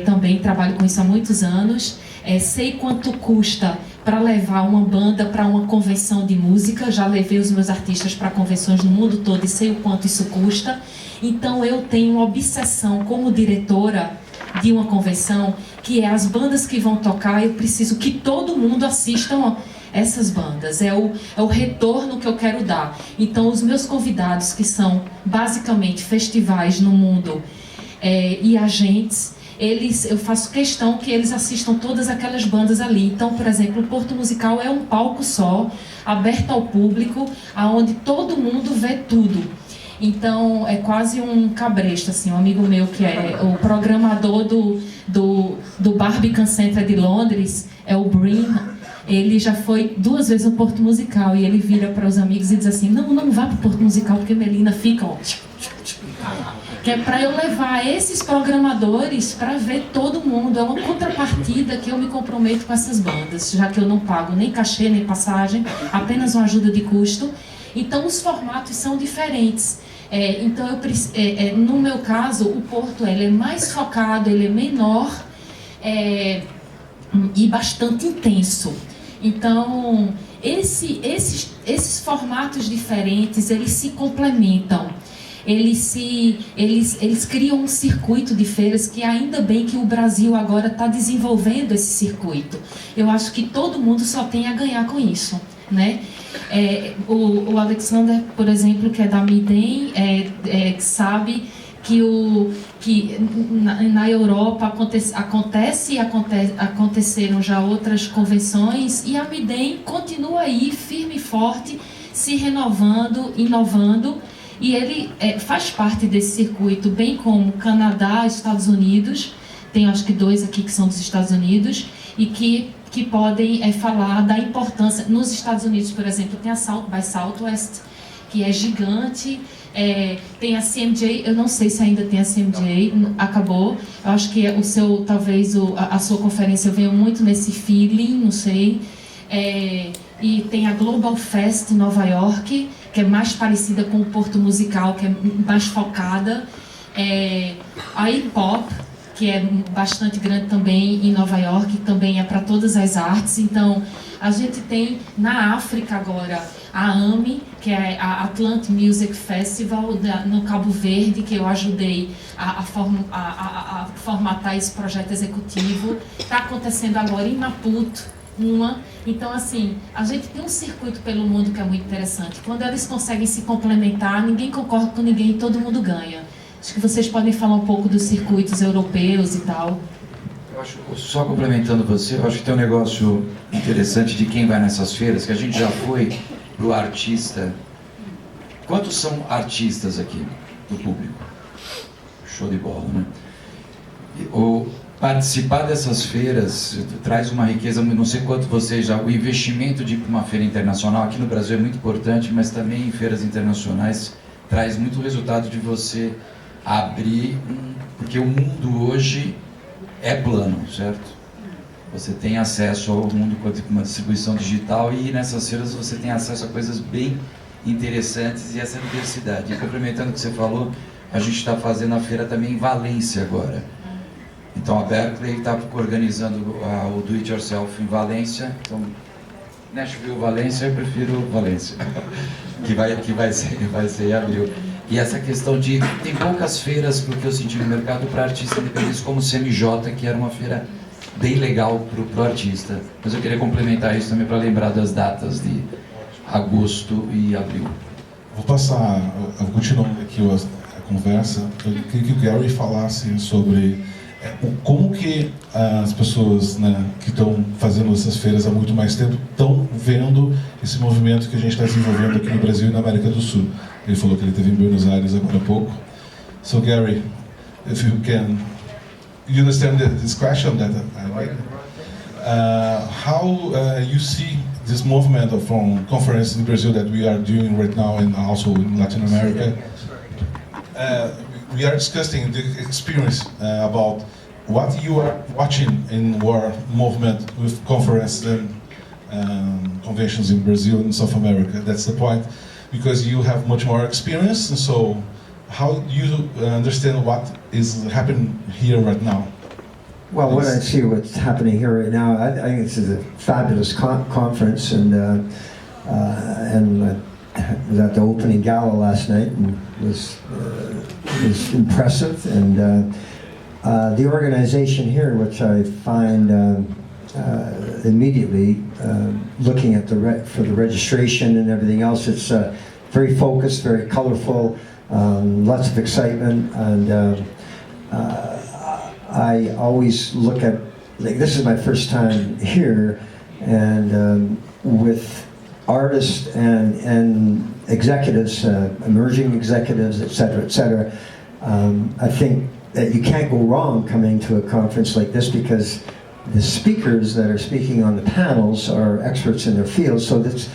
também trabalho com isso há muitos anos. Sei quanto custa para levar uma banda para uma convenção de música. Já levei os meus artistas para convenções no mundo todo e sei o quanto isso custa. Então eu tenho uma obsessão como diretora de uma convenção, que é as bandas que vão tocar, eu preciso que todo mundo assistam essas bandas. É o retorno que eu quero dar. Então os meus convidados, que são basicamente festivais no mundo e agentes, eu faço questão que eles assistam todas aquelas bandas ali. Então, por exemplo, o Porto Musical é um palco só, aberto ao público, onde todo mundo vê tudo. Então, é quase um cabresto, assim, um amigo meu que é o programador do Barbican Center de Londres, é o Brin. Ele já foi 2 vezes no Porto Musical e ele vira para os amigos e diz assim: não vá para o Porto Musical porque Melina fica... Que é para eu levar esses programadores para ver todo mundo. É uma contrapartida que eu me comprometo com essas bandas, já que eu não pago nem cachê, nem passagem, apenas uma ajuda de custo. Então os formatos são diferentes. Então, no meu caso, o Porto ele é mais focado, ele é menor e bastante intenso. Então, esses formatos diferentes, eles se complementam. Eles criam um circuito de feiras que ainda bem que o Brasil agora está desenvolvendo esse circuito. Eu acho que todo mundo só tem a ganhar com isso, né? O Alexander, por exemplo, que é da Midem, sabe que na Europa aconteceram já outras convenções e a Midem continua aí firme e forte, se renovando, inovando. E ele faz parte desse circuito, bem como Canadá, Estados Unidos, tem acho que 2 aqui que são dos Estados Unidos, e que podem falar da importância. Nos Estados Unidos, por exemplo, tem a South by Southwest, que é gigante, tem a CMJ, eu não sei se ainda tem a CMJ, acabou, eu acho que talvez a sua conferência veio muito nesse feeling, não sei, e tem a Global Fest em Nova York, que é mais parecida com o Porto Musical, que é mais focada. A Hip-Hop, que é bastante grande também em Nova York, que também é para todas as artes. Então, a gente tem na África agora a AMI, que é a Atlantic Music Festival no Cabo Verde, que eu ajudei a formatar esse projeto executivo. Está acontecendo agora em Maputo. Então, assim, a gente tem um circuito pelo mundo que é muito interessante. Quando eles conseguem se complementar, ninguém concorda com ninguém e todo mundo ganha. Acho que vocês podem falar um pouco dos circuitos europeus e tal. Eu acho, só complementando você, eu acho que tem um negócio interessante de quem vai nessas feiras, que a gente já foi pro artista. Quantos são artistas aqui do público? Show de bola, né? Participar dessas feiras traz uma riqueza, não sei quanto vocês já... O investimento de ir para uma feira internacional aqui no Brasil é muito importante, mas também em feiras internacionais traz muito resultado de você abrir... Porque o mundo hoje é plano, certo? você tem acesso ao mundo com uma distribuição digital, e nessas feiras você tem acesso a coisas bem interessantes e essa diversidade. E complementando o que você falou, a gente está fazendo a feira também em Valência agora. Então a Berkeley está organizando o Do It Yourself em Valência. Então, Nashville, Valência, eu prefiro Valência, que vai ser em abril. E essa questão de... Tem poucas feiras, porque eu senti no mercado, para artistas independentes, como o CMJ, que era uma feira bem legal para o artista. Mas eu queria complementar isso também para lembrar das datas de agosto e abril. Vou passar, continuando aqui a conversa, eu queria que o Gary falasse sobre como que as pessoas, né, que estão fazendo essas feiras há muito mais tempo estão vendo esse movimento que a gente está desenvolvendo aqui no Brasil e na América do Sul. Ele falou que ele esteve em Buenos Aires agora há pouco. So Gary, if you can, you understand this question that I like. How you see this movement from conference in Brazil that we are doing right now and also in Latin America? We are discussing the experience about what you are watching in your movement with conference and conventions in Brazil and South America. That's the point, because you have much more experience. And so, how do you understand what is happening here right now? Well, when I see what's happening here right now, I think this is a fabulous conference, and I was at the opening gala last night and was impressive. And the organization here, which I find immediately looking at for the registration and everything else, it's very focused, very colorful, lots of excitement, and I always look at, like, this is my first time here, and with artists and executives, emerging executives, et cetera, I think that you can't go wrong coming to a conference like this, because the speakers that are speaking on the panels are experts in their field. So this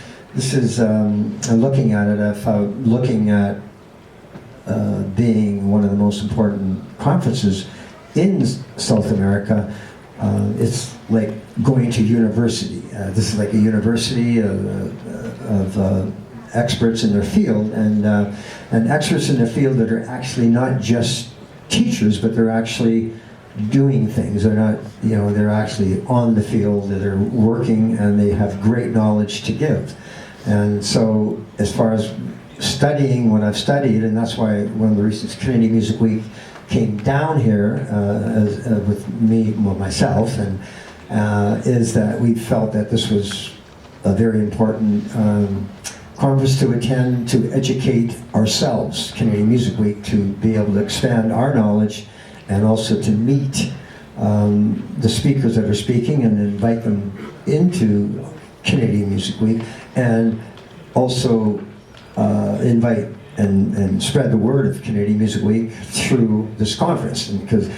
is, looking at it, I found looking at being one of the most important conferences in South America. It's like going to university. This is like a university of experts in their field, and experts in their field that are actually not just teachers, but they're actually doing things. They're not, they're actually on the field, they're working, and they have great knowledge to give. And so, as far as studying what I've studied, and that's why one of the reasons Community Music Week came down here with me, myself, and is that we felt that this was a very important conference to attend, to educate ourselves, Canadian Music Week, to be able to expand our knowledge, and also to meet the speakers that are speaking and invite them into Canadian Music Week, and also invite and spread the word of Canadian Music Week through this conference. And because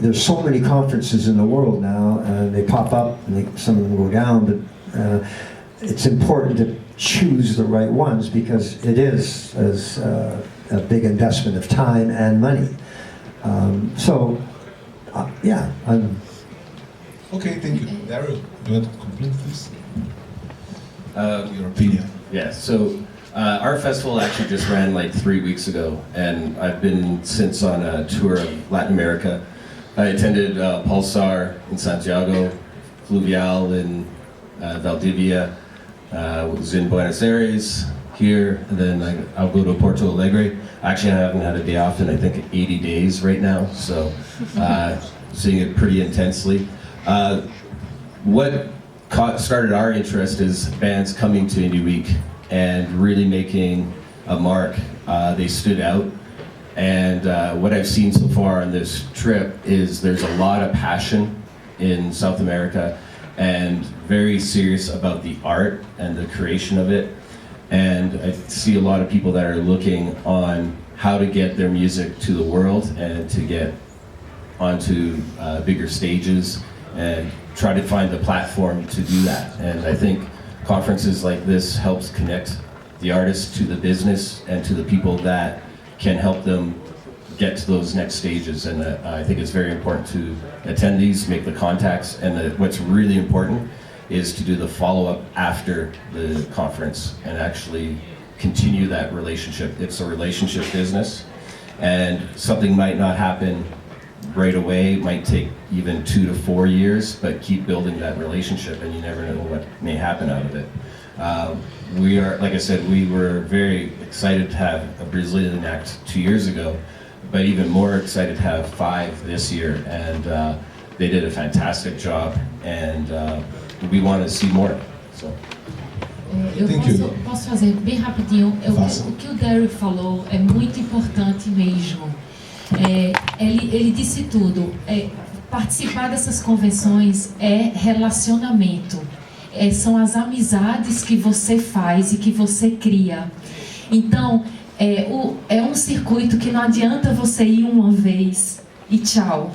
there's so many conferences in the world now, and they pop up, and some of them go down, but it's important to choose the right ones, because it is a big investment of time and money. Yeah, Okay, thank you. Daryl, you want to complete this? Your opinion. Yeah, so our festival actually just ran like 3 weeks ago, and I've been since on a tour of Latin America. I attended Pulsar in Santiago, Fluvial in Valdivia, was in Buenos Aires here, and then I'll go to Porto Alegre. Actually, I haven't had a day off in I think 80 days right now, so seeing it pretty intensely. What started our interest is bands coming to Indie Week and really making a mark. They stood out, and what I've seen so far on this trip is there's a lot of passion in South America, and very serious about the art and the creation of it. And I see a lot of people that are looking on how to get their music to the world and to get onto bigger stages and try to find the platform to do that. And I think conferences like this helps connect the artists to the business and to the people that can help them get to those next stages. And I think it's very important to attend these, make the contacts, and what's really important is to do the follow-up after the conference and actually continue that relationship. It's a relationship business, and something might not happen right away. It might take even 2 to 4 years, but keep building that relationship, and you never know what may happen out of it. We are, like I said, we were very excited to have a Brazilian act 2 years ago, but even more excited to have 5 this year, and they did a fantastic job, and we want to see more. So. Eu posso fazer bem rapidinho. O que o Derek falou é muito importante mesmo. Ele disse tudo. Participar dessas convenções é relacionamento. São as amizades que você faz e que você cria. Então, é um circuito que não adianta você ir uma vez e tchau.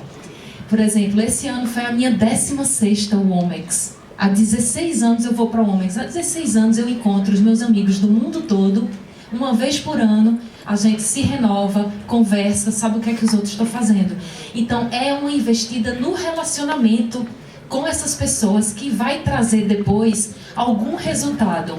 Por exemplo, esse ano foi a minha 16ª Womex. Há 16 anos eu vou para o Womex. Há 16 anos eu encontro os meus amigos do mundo todo. Uma vez por ano, a gente se renova, conversa, sabe o que é que os outros estão fazendo. Então, é uma investida no relacionamento com essas pessoas que vai trazer depois algum resultado.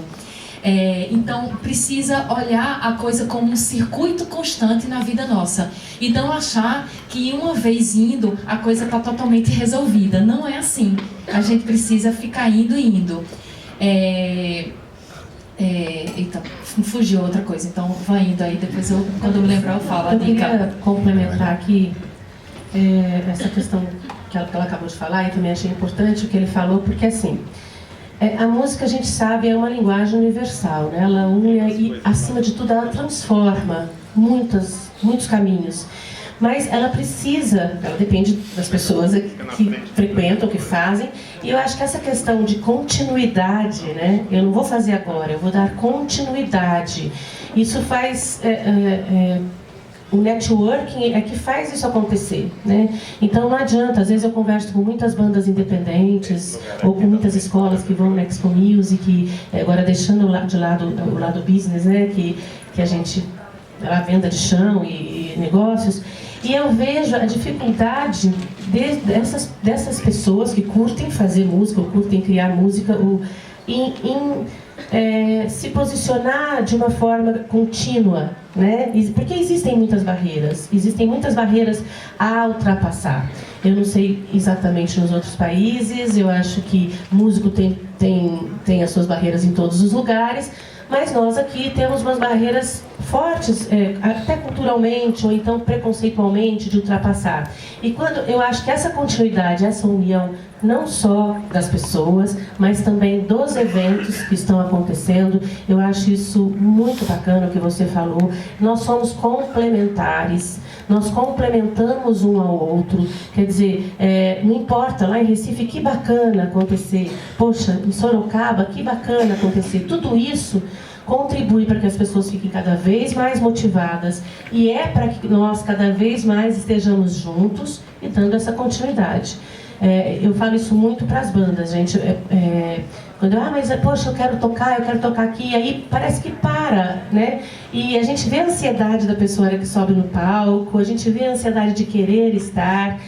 Então, precisa olhar a coisa como um circuito constante na vida nossa. E não achar que uma vez indo, a coisa está totalmente resolvida. Não é assim. A gente precisa ficar indo e indo. Eita, fugiu outra coisa. Então, vai indo aí. Depois, quando eu me lembrar, eu falo. Eu queria complementar aqui essa questão que ela acabou de falar. Eu também achei importante o que ele falou, porque assim... a música, a gente sabe, é uma linguagem universal, né? Ela une e, acima de tudo, ela transforma muitos caminhos. Mas ela depende das pessoas que frequentam, que fazem. E eu acho que essa questão de continuidade, né? Eu não vou fazer agora, eu vou dar continuidade. Isso faz... o networking é que faz isso acontecer, né? Então não adianta, às vezes eu converso com muitas bandas independentes ou com muitas escolas que vão na Expo Music, agora deixando de lado o lado business, né? Que a gente, a venda de chão e negócios, e eu vejo a dificuldade dessas pessoas que curtem fazer música ou curtem criar música em se posicionar de uma forma contínua, né? Porque existem muitas barreiras a ultrapassar. Eu não sei exatamente nos outros países, eu acho que músico tem as suas barreiras em todos os lugares, mas nós aqui temos umas barreiras fortes, até culturalmente ou então preconceitualmente, de ultrapassar. E quando eu acho que essa continuidade, essa união, não só das pessoas, mas também dos eventos que estão acontecendo, eu acho isso muito bacana o que você falou. Nós somos complementares, nós complementamos um ao outro, quer dizer, não importa, lá em Recife, que bacana acontecer, poxa, em Sorocaba, que bacana acontecer, tudo isso contribui para que as pessoas fiquem cada vez mais motivadas e para que nós cada vez mais estejamos juntos e dando essa continuidade. Eu falo isso muito para as bandas, gente. Quando mas poxa, eu quero tocar aqui, aí parece que para, né? E a gente vê a ansiedade da pessoa que sobe no palco, a gente vê a ansiedade de querer estar.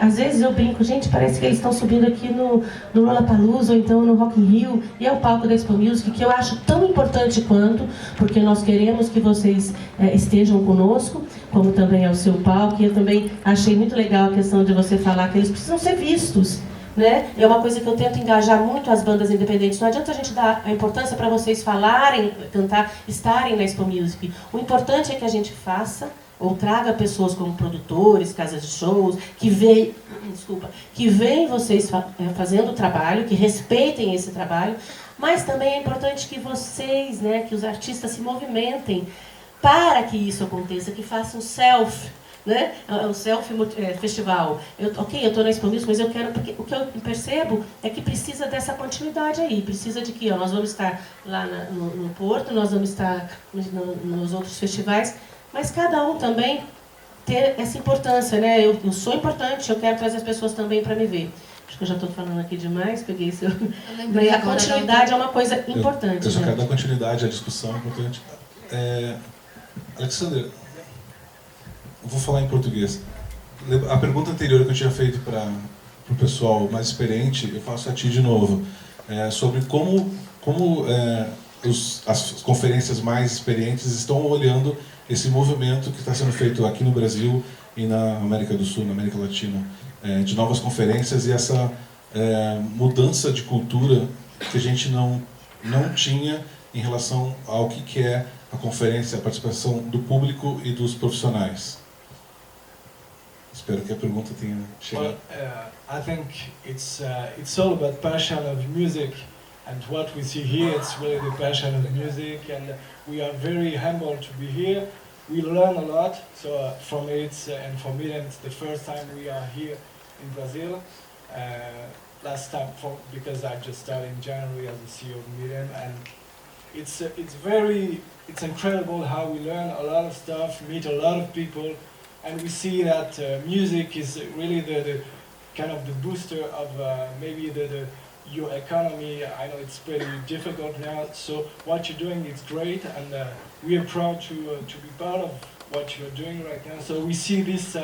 Às vezes eu brinco, gente, parece que eles estão subindo aqui no Lollapalooza ou então no Rock in Rio, e é o palco da Expo Music, que eu acho tão importante quanto, porque nós queremos que vocês estejam conosco, como também é o seu palco, e eu também achei muito legal a questão de você falar que eles precisam ser vistos, né? É uma coisa que eu tento engajar muito as bandas independentes. Não adianta a gente dar a importância para vocês falarem, cantar, estarem na Expo Music. O importante é que a gente faça, ou traga pessoas como produtores, casas de shows, que veem vocês fazendo o trabalho, que respeitem esse trabalho, mas também é importante que vocês, né, que os artistas se movimentem para que isso aconteça, que façam self, né, o self festival. Eu estou na Expo Music, mas eu quero, porque o que eu percebo é que precisa dessa continuidade aí, precisa de que nós vamos estar lá no Porto, nós vamos estar nos outros festivais, mas cada um também ter essa importância, né? Eu sou importante, eu quero trazer as pessoas também para me ver. Acho que eu já estou falando aqui demais, peguei seu... A continuidade é uma coisa importante. Eu só quero dar continuidade à discussão, importante. Alexander, vou falar em português. A pergunta anterior que eu tinha feito para o pessoal mais experiente, eu faço a ti de novo, sobre como as conferências mais experientes estão olhando esse movimento que está sendo feito aqui no Brasil e na América do Sul, na América Latina, de novas conferências e essa mudança de cultura que a gente não tinha em relação ao que é a conferência, a participação do público e dos profissionais. Espero que a pergunta tenha chegado. Well, I think it's all about passion of music, and what we see here, it's really the passion of music, and we are very humble to be here. We learn a lot, so from it, and for me, it's the first time we are here in Brazil. Last time, because I just started in January as the CEO of Miriam, and it's incredible how we learn a lot of stuff, meet a lot of people, and we see that music is really the kind of the booster of maybe your economy. I know it's pretty difficult now, so what you're doing is great, and we are proud to be part of what you're doing right now. So we see this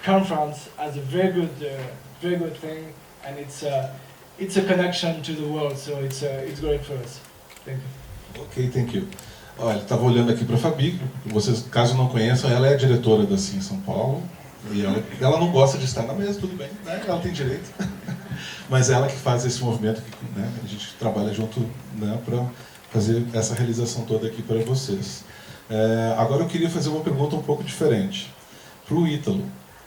conference as a very good thing, and it's a connection to the world, so it's great for us. Thank you. Ok, thank you. Olha, estava olhando aqui para a Fabi, vocês, caso não conheçam, ela é a diretora da CIM São Paulo, e ela não gosta de estar na mesa, tudo bem, né? Ela tem direito, mas ela que faz esse movimento, né? A gente trabalha junto, né, para fazer essa realização toda aqui para vocês. Agora eu queria fazer uma pergunta um pouco diferente, para o Ítalo.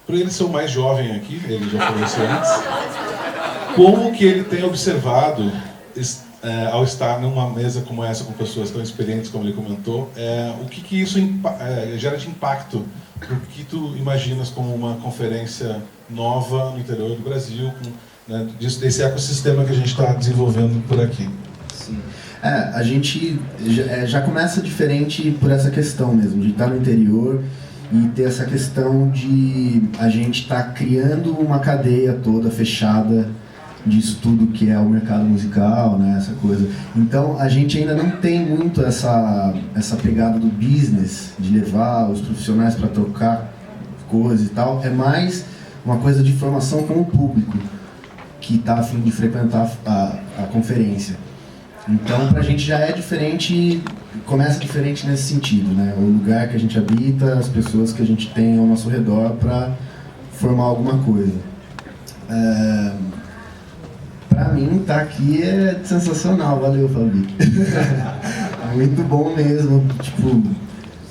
Para ele ser o mais jovem aqui, ele já falou isso antes, como que ele tem observado, ao estar numa mesa como essa, com pessoas tão experientes como ele comentou, o que isso gera de impacto no que tu imaginas como uma conferência nova no interior do Brasil, né, desse ecossistema que a gente está desenvolvendo por aqui? Sim. A gente já começa diferente por essa questão mesmo, de estar no interior e ter essa questão de a gente estar criando uma cadeia toda fechada disso tudo que é o mercado musical, né, essa coisa. Então a gente ainda não tem muito essa pegada do business, de levar os profissionais para trocar coisas e tal. É mais uma coisa de formação com o público que está a fim de frequentar a conferência. Então pra gente já é diferente, começa diferente nesse sentido, né? O lugar que a gente habita, as pessoas que a gente tem ao nosso redor para formar alguma coisa. Pra mim, tá aqui é sensacional, valeu, Fabi. Muito bom mesmo, tipo,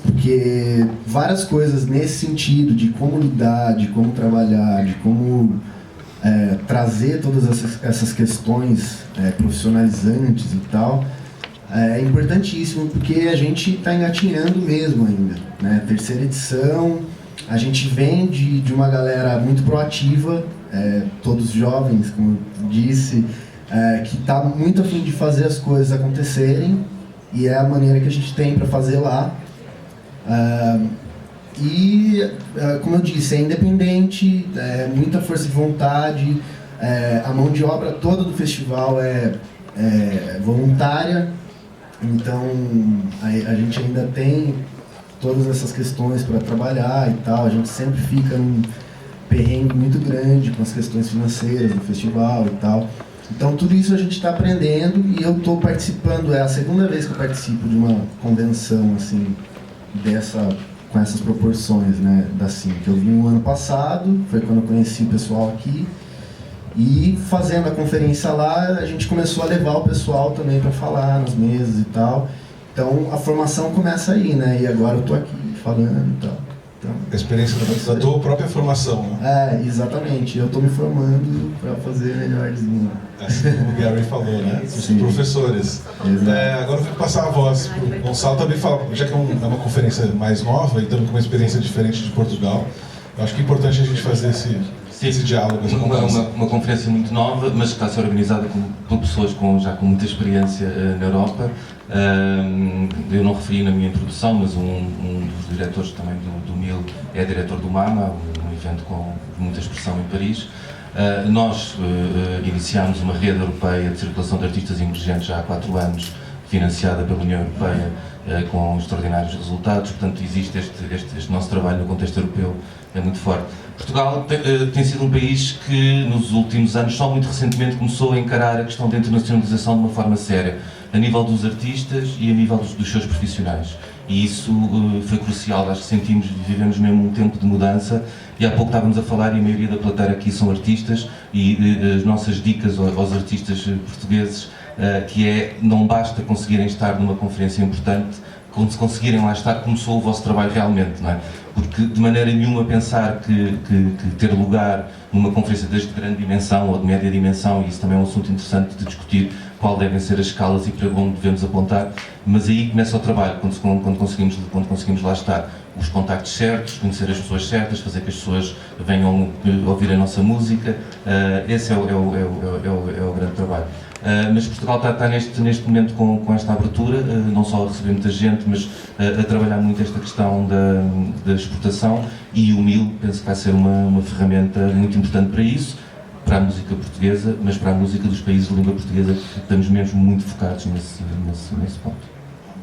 porque várias coisas nesse sentido de como lidar, de como trabalhar, de como trazer todas essas questões profissionalizantes e tal, é importantíssimo, porque a gente está engatinhando mesmo ainda, né? Terceira edição, a gente vem de uma galera muito proativa, todos jovens, como eu disse, que está muito a fim de fazer as coisas acontecerem, e é a maneira que a gente tem para fazer lá. Como eu disse, é independente, muita força de vontade, a mão de obra toda do festival é voluntária, então a gente ainda tem todas essas questões para trabalhar e tal, a gente sempre fica num perrengue muito grande com as questões financeiras do festival e tal. Então tudo isso a gente está aprendendo, e eu estou participando, é a segunda vez que eu participo de uma convenção assim, com essas proporções, né, da CIM. Eu vim no ano passado, foi quando eu conheci o pessoal aqui, e fazendo a conferência lá, a gente começou a levar o pessoal também para falar nas mesas e tal. Então a formação começa aí, né, e agora eu estou aqui falando e tal. Então, a experiência da tua própria formação, né? Exatamente, eu estou me formando para fazer melhorzinho. Assim como o Gary falou, né? Os professores. Agora eu vou passar a voz para o Gonçalo também falar, já que é uma conferência mais nova e também com uma experiência diferente de Portugal, eu acho que é importante a gente fazer esse diálogo. Uma conferência muito nova, mas que está a ser organizada por pessoas já com muita experiência na Europa. Eu não referi na minha introdução, mas um dos diretores também do MIL é diretor do MAMA, um evento com muita expressão em Paris. Nós iniciámos uma rede europeia de circulação de artistas emergentes já há 4 anos, financiada pela União Europeia, com extraordinários resultados, portanto existe este nosso trabalho no contexto europeu é muito forte. Portugal tem sido um país que nos últimos anos, só muito recentemente, começou a encarar a questão da internacionalização de uma forma séria, a nível dos artistas e a nível dos seus profissionais. E isso foi crucial, acho que sentimos, vivemos mesmo um tempo de mudança, e há pouco estávamos a falar, e a maioria da plateia aqui são artistas, e as nossas dicas aos artistas portugueses, que é, não basta conseguirem estar numa conferência importante, quando se conseguirem lá estar, começou o vosso trabalho realmente, não é? Porque de maneira nenhuma pensar que ter lugar numa conferência de grande dimensão ou de média dimensão, e isso também é um assunto interessante de discutir, qual devem ser as escalas e para onde devemos apontar, mas aí começa o trabalho, quando conseguimos lá estar. Os contactos certos, conhecer as pessoas certas, fazer que as pessoas venham ouvir a nossa música, esse é o grande trabalho. Mas Portugal está neste momento com esta abertura, não só a receber muita gente, mas a trabalhar muito esta questão da exportação, e o MIL penso que vai ser uma ferramenta muito importante para isso, para a música portuguesa, mas para a música dos países de língua portuguesa, que estamos mesmo muito focados nesse ponto.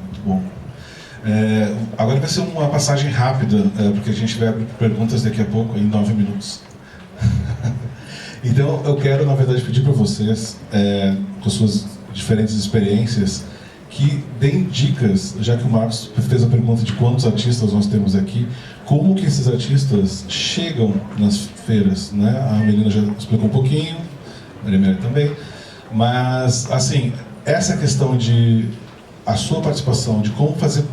Muito bom. Agora vai ser uma passagem rápida, porque a gente vai abrir perguntas daqui a pouco, em 9 minutos. Então, eu quero, na verdade, pedir para vocês, com suas diferentes experiências, que deem dicas, já que o Marcos fez a pergunta de quantos artistas nós temos aqui, como que esses artistas chegam nas feiras, né? A Melina já explicou um pouquinho, a Maria também, mas, assim, essa questão de a sua participação, de como fazer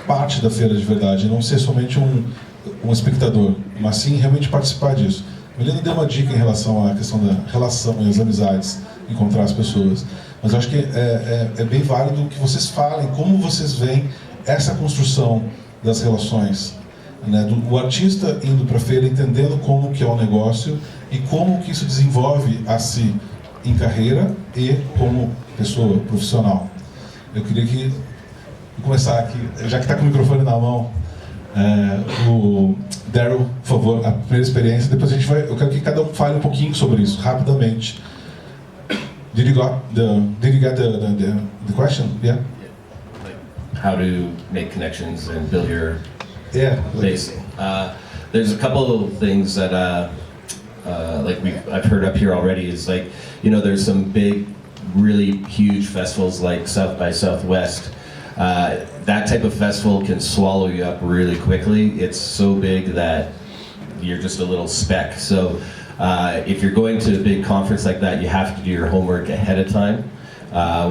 parte da feira de verdade, não ser somente um espectador, mas sim realmente participar disso. A Melina deu uma dica em relação à questão da relação e as amizades, encontrar as pessoas, mas eu acho que é bem válido que vocês falem como vocês veem essa construção das relações, né? O artista indo para a feira, entendendo como que é o negócio e como que isso desenvolve a si em carreira e como pessoa profissional. Eu queria começar aqui, já que está com o microfone na mão, o Daryl, por favor, a primeira experiência, depois eu quero que cada um fale um pouquinho sobre isso, rapidamente. Did you get the question? Yeah? How to make connections and build your Yeah. base. There's a couple of things that I've heard up here already. Is like, there's some big, really huge festivals like South by Southwest. That type of festival can swallow you up really quickly. It's so big that you're just a little speck. So if you're going to a big conference like that, you have to do your homework ahead of time.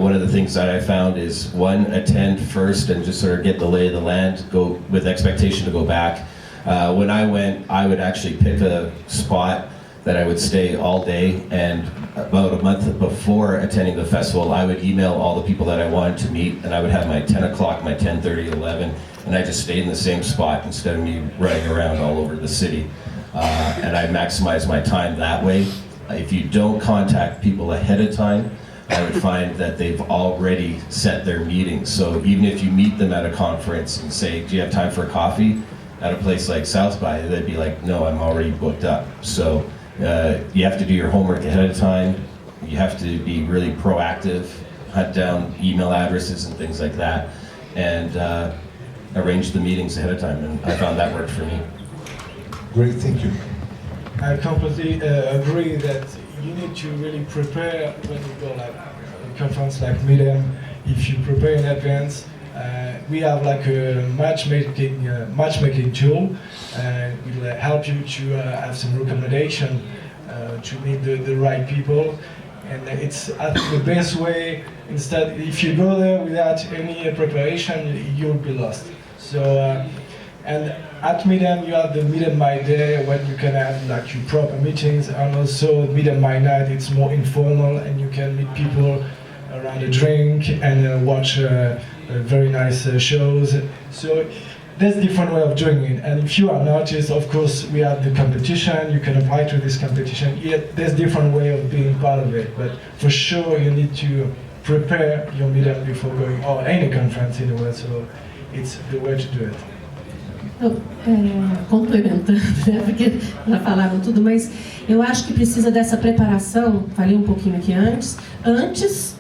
One of the things that I found is, one, attend first and just sort of get the lay of the land, go with expectation to go back. When I went, I would actually pick a spot that I would stay all day, and about a month before attending the festival, I would email all the people that I wanted to meet, and I would have my 10 o'clock, my 10:30, 11, and I just stayed in the same spot instead of me running around all over the city. And I maximize my time that way. If you don't contact people ahead of time, I would find that they've already set their meetings. So even if you meet them at a conference and say, do you have time for coffee? At a place like South by, they'd be like, no, I'm already booked up. So you have to do your homework ahead of time. You have to be really proactive, hunt down email addresses and things like that, and arrange the meetings ahead of time. And I found that worked for me. Great, thank you. I completely agree that you need to really prepare when you go like a conference like Midem. If you prepare in advance, we have like a matchmaking tool. It will help you to have some recommendation to meet the right people, and it's the best way. Instead, if you go there without any preparation, you'll be lost. So, and at Midem you have the Midem My Day, when you can have like your proper meetings, and also Midem My Night. It's more informal, and you can meet people around a drink and watch very nice shows. So there's a different way of doing it. And if you are an artist, of course, we have the competition. You can apply to this competition. Yet there's different way of being part of it. But for sure, you need to prepare your Midem before going, or any conference anyway. So it's the way to do it. Complementando, né? Porque já falaram tudo, mas eu acho que precisa dessa preparação. Falei um pouquinho aqui antes,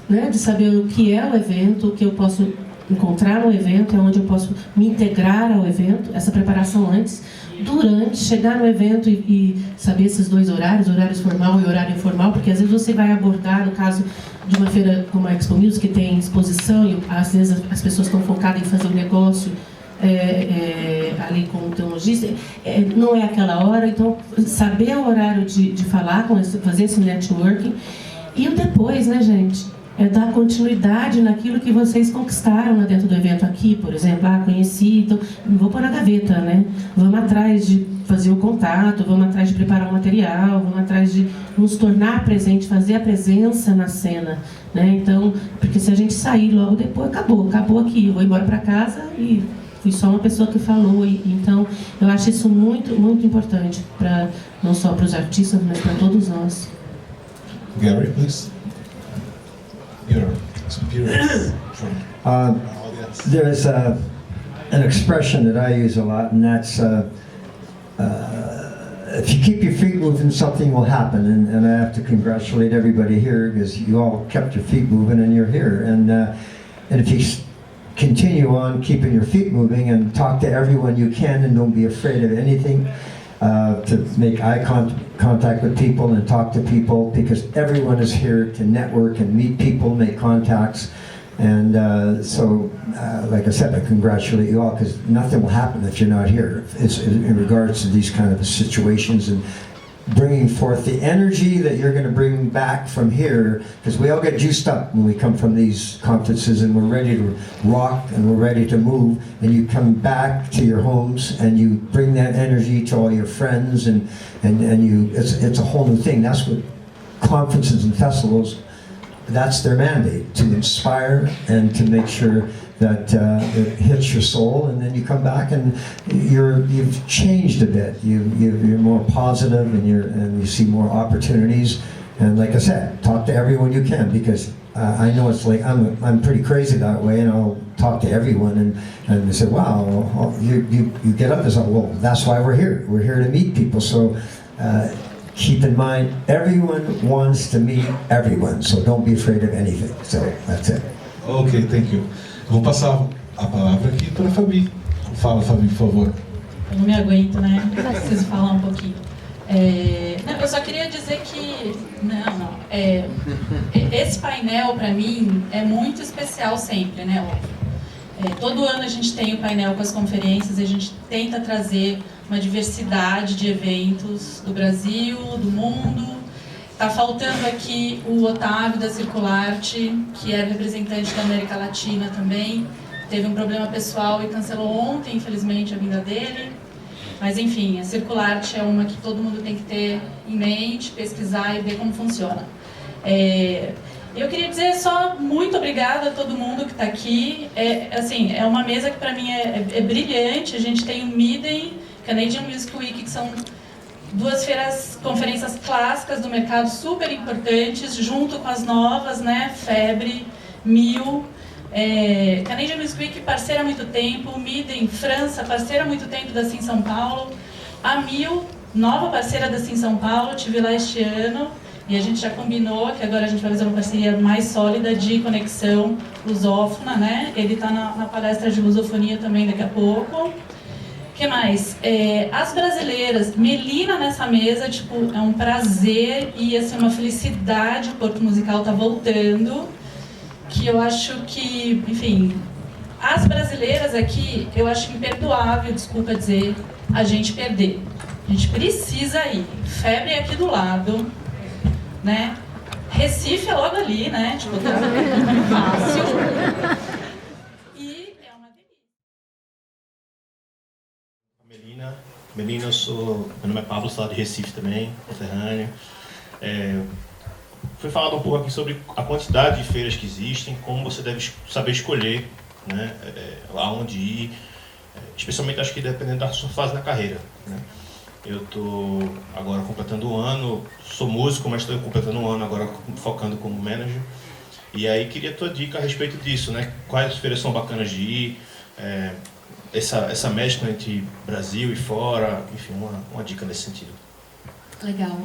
né, de saber o que é o evento, o que eu posso encontrar no evento, é onde eu posso me integrar ao evento, essa preparação antes, durante, chegar no evento e saber esses dois horários, horário formal e horário informal, porque às vezes você vai abordar, no caso de uma feira como a Expo Music, que tem exposição, e às vezes as pessoas estão focadas em fazer o negócio ali com o teu lojista, não é aquela hora, então saber o horário de falar, fazer esse networking, e o depois, né, gente? É dar continuidade naquilo que vocês conquistaram lá dentro do evento aqui, por exemplo, conheci, então não vou pôr na gaveta, né? Vamos atrás de fazer o contato, vamos atrás de preparar o material, vamos atrás de nos tornar presente, fazer a presença na cena, né? Então, porque se a gente sair logo depois, acabou aqui, eu vou embora para casa e fui só uma pessoa que falou, então eu acho isso muito, muito importante, não só para os artistas, mas para todos nós. Gary, please. Your experience from audience. There's an expression that I use a lot, and that's if you keep your feet moving, something will happen. And I have to congratulate everybody here because you all kept your feet moving and you're here. And if you continue on keeping your feet moving and talk to everyone you can and don't be afraid of anything, to make eye contact with people and talk to people, because everyone is here to network and meet people, make contacts. And like I said, I congratulate you all, because nothing will happen if you're not here. It's in regards to these kind of situations and bringing forth the energy that you're going to bring back from here, because we all get juiced up when we come from these conferences and we're ready to rock and we're ready to move, and you come back to your homes and you bring that energy to all your friends, and you it's a whole new thing. That's what conferences and festivals, that's their mandate, to inspire and to make sure that it hits your soul, and then you come back and you've changed a bit. You're more positive, and you see more opportunities. And like I said, talk to everyone you can, because I know it's like I'm pretty crazy that way, and I'll talk to everyone, and they say, wow, you get up and say, well, that's why we're here. We're here to meet people. So keep in mind, everyone wants to meet everyone, so don't be afraid of anything. So that's it. Ok, thank you. Vou passar a palavra aqui para a Fabi. Fala, Fabi, por favor. Eu não me aguento, né? Preciso falar um pouquinho. Não, eu só queria dizer que esse painel para mim é muito especial sempre, né? Todo ano a gente tem o painel com as conferências e a gente tenta trazer uma diversidade de eventos do Brasil, do mundo. Está faltando aqui o Otávio da Circularte, que é representante da América Latina também. Teve um problema pessoal e cancelou ontem, infelizmente, a vinda dele. Mas, enfim, a Circularte é uma que todo mundo tem que ter em mente, pesquisar e ver como funciona. Eu queria dizer só muito obrigada a todo mundo que está aqui. É uma mesa que, para mim, é brilhante. A gente tem o Midem, Canadian Music Week, que são duas conferências clássicas do mercado super importantes, junto com as novas, né? Febre, Mil, Canadian Music Week, parceira há muito tempo, Midem, França, parceira há muito tempo da Sim São Paulo, a Mil, nova parceira da Sim São Paulo, estive lá este ano, e a gente já combinou que agora a gente vai fazer uma parceria mais sólida de conexão lusófona, né? Ele está na palestra de lusofonia também daqui a pouco. O que mais? As brasileiras, Melina nessa mesa, é um prazer e assim, uma felicidade o Porto Musical tá voltando, que eu acho que, enfim, as brasileiras aqui, eu acho imperdoável, desculpa dizer, a gente perder. A gente precisa ir. Febre é aqui do lado, né? Recife é logo ali, né? Tá fácil. Melina, meu nome é Pablo, sou lá de Recife também, conterrâneo. Foi falado um pouco aqui sobre a quantidade de feiras que existem, como você deve saber escolher, né, aonde ir, especialmente acho que dependendo da sua fase na carreira, né. Eu estou agora completando um ano, sou músico, mas estou completando um ano agora focando como manager. E aí queria a tua dica a respeito disso, né? Quais feiras são bacanas de ir, essa mescla entre Brasil e fora, enfim, uma dica nesse sentido. Legal.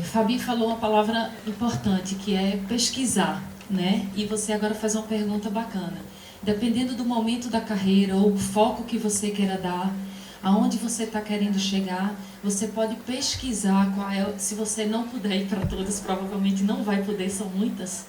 Fabi falou uma palavra importante, que é pesquisar, né? E você agora faz uma pergunta bacana. dependendo do momento da carreira ou o foco que você queira dar, aonde você está querendo chegar, você pode pesquisar qual é, se você não puder ir para todas, provavelmente não vai poder, são muitas,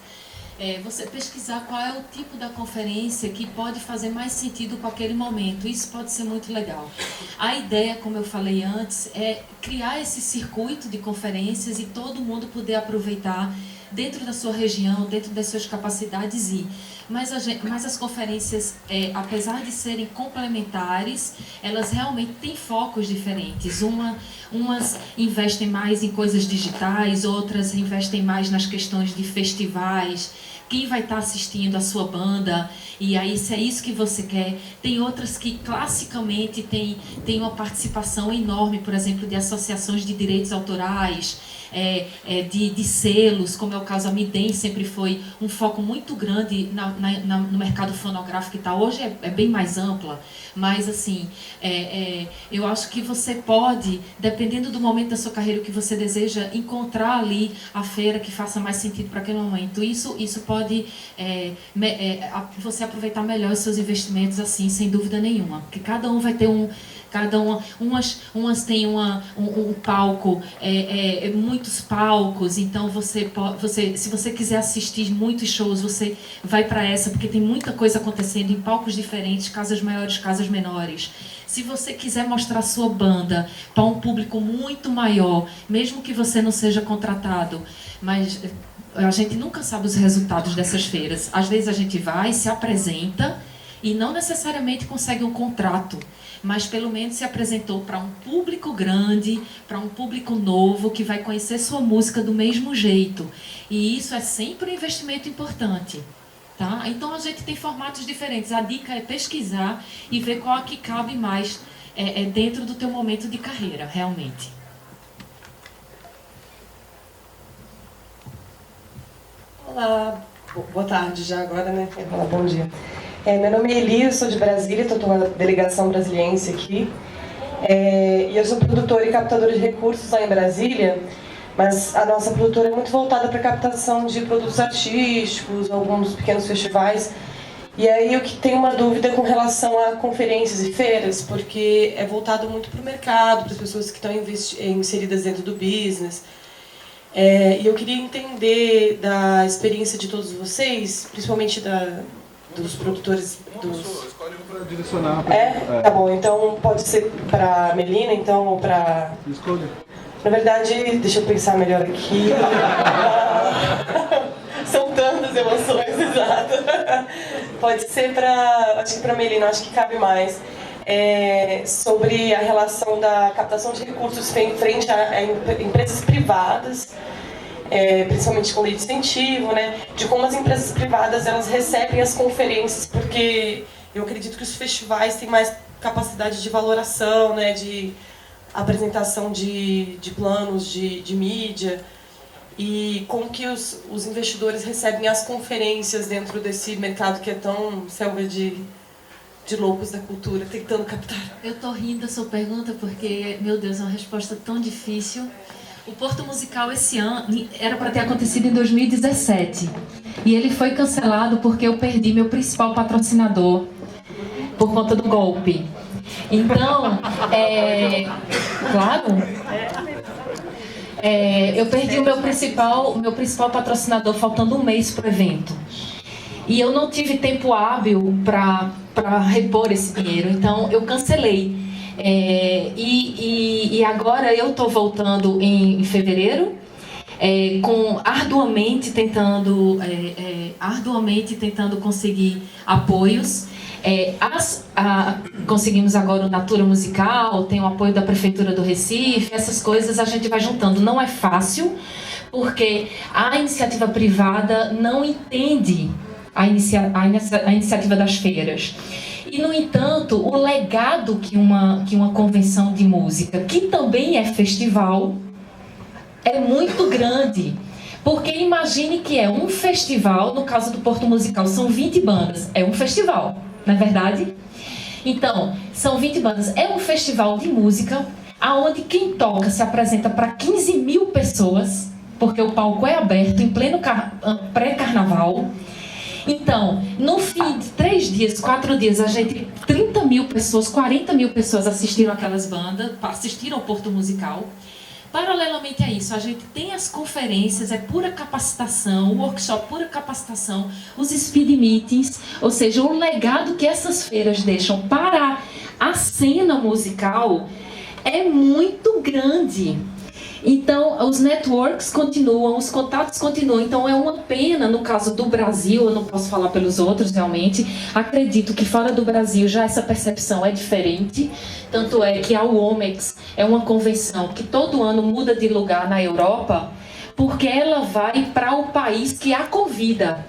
você pesquisar qual é o tipo da conferência que pode fazer mais sentido com aquele momento. Isso pode ser muito legal. A ideia, como eu falei antes, é criar esse circuito de conferências e todo mundo poder aproveitar dentro da sua região, dentro das suas capacidades ir. Mas as conferências, apesar de serem complementares, elas realmente têm focos diferentes. Umas investem mais em coisas digitais, outras investem mais nas questões de festivais, quem vai estar assistindo a sua banda, e aí se é isso que você quer. Tem outras que classicamente têm uma participação enorme, por exemplo, de associações de direitos autorais, de selos, como é o caso, a Midem sempre foi um foco muito grande no mercado fonográfico e tal. Hoje é bem mais ampla, mas assim, eu acho que você pode, dependendo do momento da sua carreira, o que você deseja, encontrar ali a feira que faça mais sentido para aquele momento. Isso pode você aproveitar melhor os seus investimentos assim, sem dúvida nenhuma, porque cada um vai ter umas têm um palco, muitos palcos, então se você quiser assistir muitos shows, você vai para essa, porque tem muita coisa acontecendo em palcos diferentes, casas maiores, casas menores. Se você quiser mostrar a sua banda para um público muito maior, mesmo que você não seja contratado, mas a gente nunca sabe os resultados dessas feiras. Às vezes a gente vai, se apresenta e não necessariamente consegue um contrato, mas pelo menos se apresentou para um público grande, para um público novo, que vai conhecer sua música do mesmo jeito. E isso é sempre um investimento importante. Tá? Então a gente tem formatos diferentes. A dica é pesquisar e ver qual é que cabe mais dentro do teu momento de carreira, realmente. Olá, boa tarde já agora, né? Eu ia falar bom dia. Meu nome é Eli, eu sou de Brasília, estou com a delegação brasiliense aqui. E eu sou produtora e captadora de recursos lá em Brasília, mas a nossa produtora é muito voltada para a captação de produtos artísticos, alguns pequenos festivais. E aí eu que tenho uma dúvida com relação a conferências e feiras, porque é voltado muito para o mercado, para as pessoas que estão inseridas dentro do business. E eu queria entender da experiência de todos vocês, principalmente dos produtores dos... Escolhe um para direcionar. Tá bom, então pode ser para a Melina, então, ou para... Escolha. Na verdade, deixa eu pensar melhor aqui. São tantas emoções, exato. Pode ser para... Acho que para a Melina, acho que cabe mais. Sobre a relação da captação de recursos frente a empresas privadas, principalmente com lei de incentivo, né, de como as empresas privadas elas recebem as conferências, porque eu acredito que os festivais têm mais capacidade de valoração, né, de apresentação de planos de mídia, e como que os investidores recebem as conferências dentro desse mercado que é tão selva de loucos da cultura, tentando captar. Eu tô rindo da sua pergunta porque, meu Deus, é uma resposta tão difícil. O Porto Musical esse ano era para ter acontecido em 2017 e ele foi cancelado porque eu perdi meu principal patrocinador por conta do golpe. Então, claro, eu perdi o meu principal patrocinador faltando um mês para o evento. E eu não tive tempo hábil para repor esse dinheiro, então eu cancelei. E agora eu estou voltando em fevereiro, arduamente tentando conseguir apoios. Conseguimos agora o Natura Musical, tem o apoio da Prefeitura do Recife, essas coisas a gente vai juntando. Não é fácil, porque a iniciativa privada não entende a iniciativa das feiras. E, no entanto, o legado que uma convenção de música, que também é festival, é muito grande. Porque imagine que é um festival, no caso do Porto Musical, são 20 bandas, é um festival, não é verdade? Então, são 20 bandas, é um festival de música, onde quem toca se apresenta para 15 mil pessoas, porque o palco é aberto em pleno pré-carnaval. Então, no fim de 3 dias, 4 dias, 30 mil pessoas, 40 mil pessoas assistiram aquelas bandas, assistiram ao Porto Musical. Paralelamente a isso, a gente tem as conferências, é pura capacitação, o workshop pura capacitação, os speed meetings, ou seja, o legado que essas feiras deixam para a cena musical é muito grande. Então, os networks continuam, os contatos continuam. Então, é uma pena, no caso do Brasil, eu não posso falar pelos outros, realmente. Acredito que fora do Brasil já essa percepção é diferente. Tanto é que a UOMEX é uma convenção que todo ano muda de lugar na Europa, porque ela vai para o país que a convida.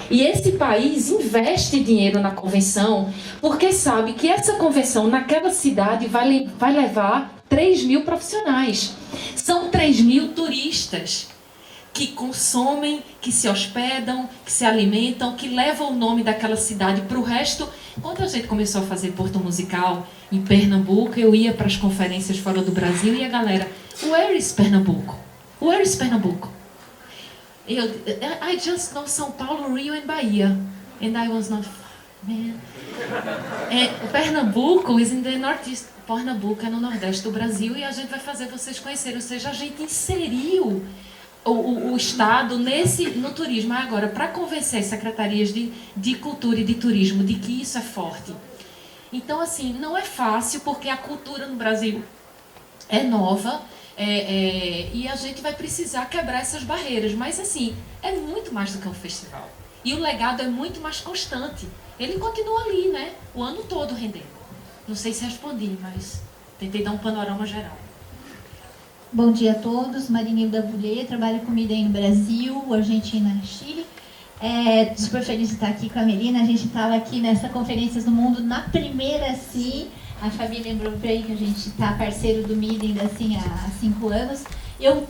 E esse país investe dinheiro na convenção, porque sabe que essa convenção naquela cidade vai levar 3 mil profissionais. São 3 mil turistas que consomem, que se hospedam, que se alimentam, que levam o nome daquela cidade para o resto. Quando a gente começou a fazer Porto Musical em Pernambuco, eu ia para as conferências fora do Brasil e a galera, where is Pernambuco? Where is Pernambuco? I just know São Paulo, Rio and Bahia. And I was not, man. Pernambuco is in the Northeast. Pernambuco é no Nordeste do Brasil e a gente vai fazer vocês conhecerem. Ou seja, a gente inseriu o Estado no turismo. Agora, para convencer as secretarias de cultura e de turismo de que isso é forte. Então, assim, não é fácil porque a cultura no Brasil é nova. E a gente vai precisar quebrar essas barreiras, mas assim, é muito mais do que um festival. E o legado é muito mais constante. Ele continua ali, né? O ano todo rendendo. Não sei se respondi, mas tentei dar um panorama geral. Bom dia a todos, Marinilda Bulhê, trabalho com Midem no Brasil, Argentina e Chile. Super feliz de estar aqui com a Melina. A gente estava aqui nessa Conferências do Mundo na primeira, sim. A Fabi lembrou bem que a gente está parceiro do Midem assim, há 5 anos. Eu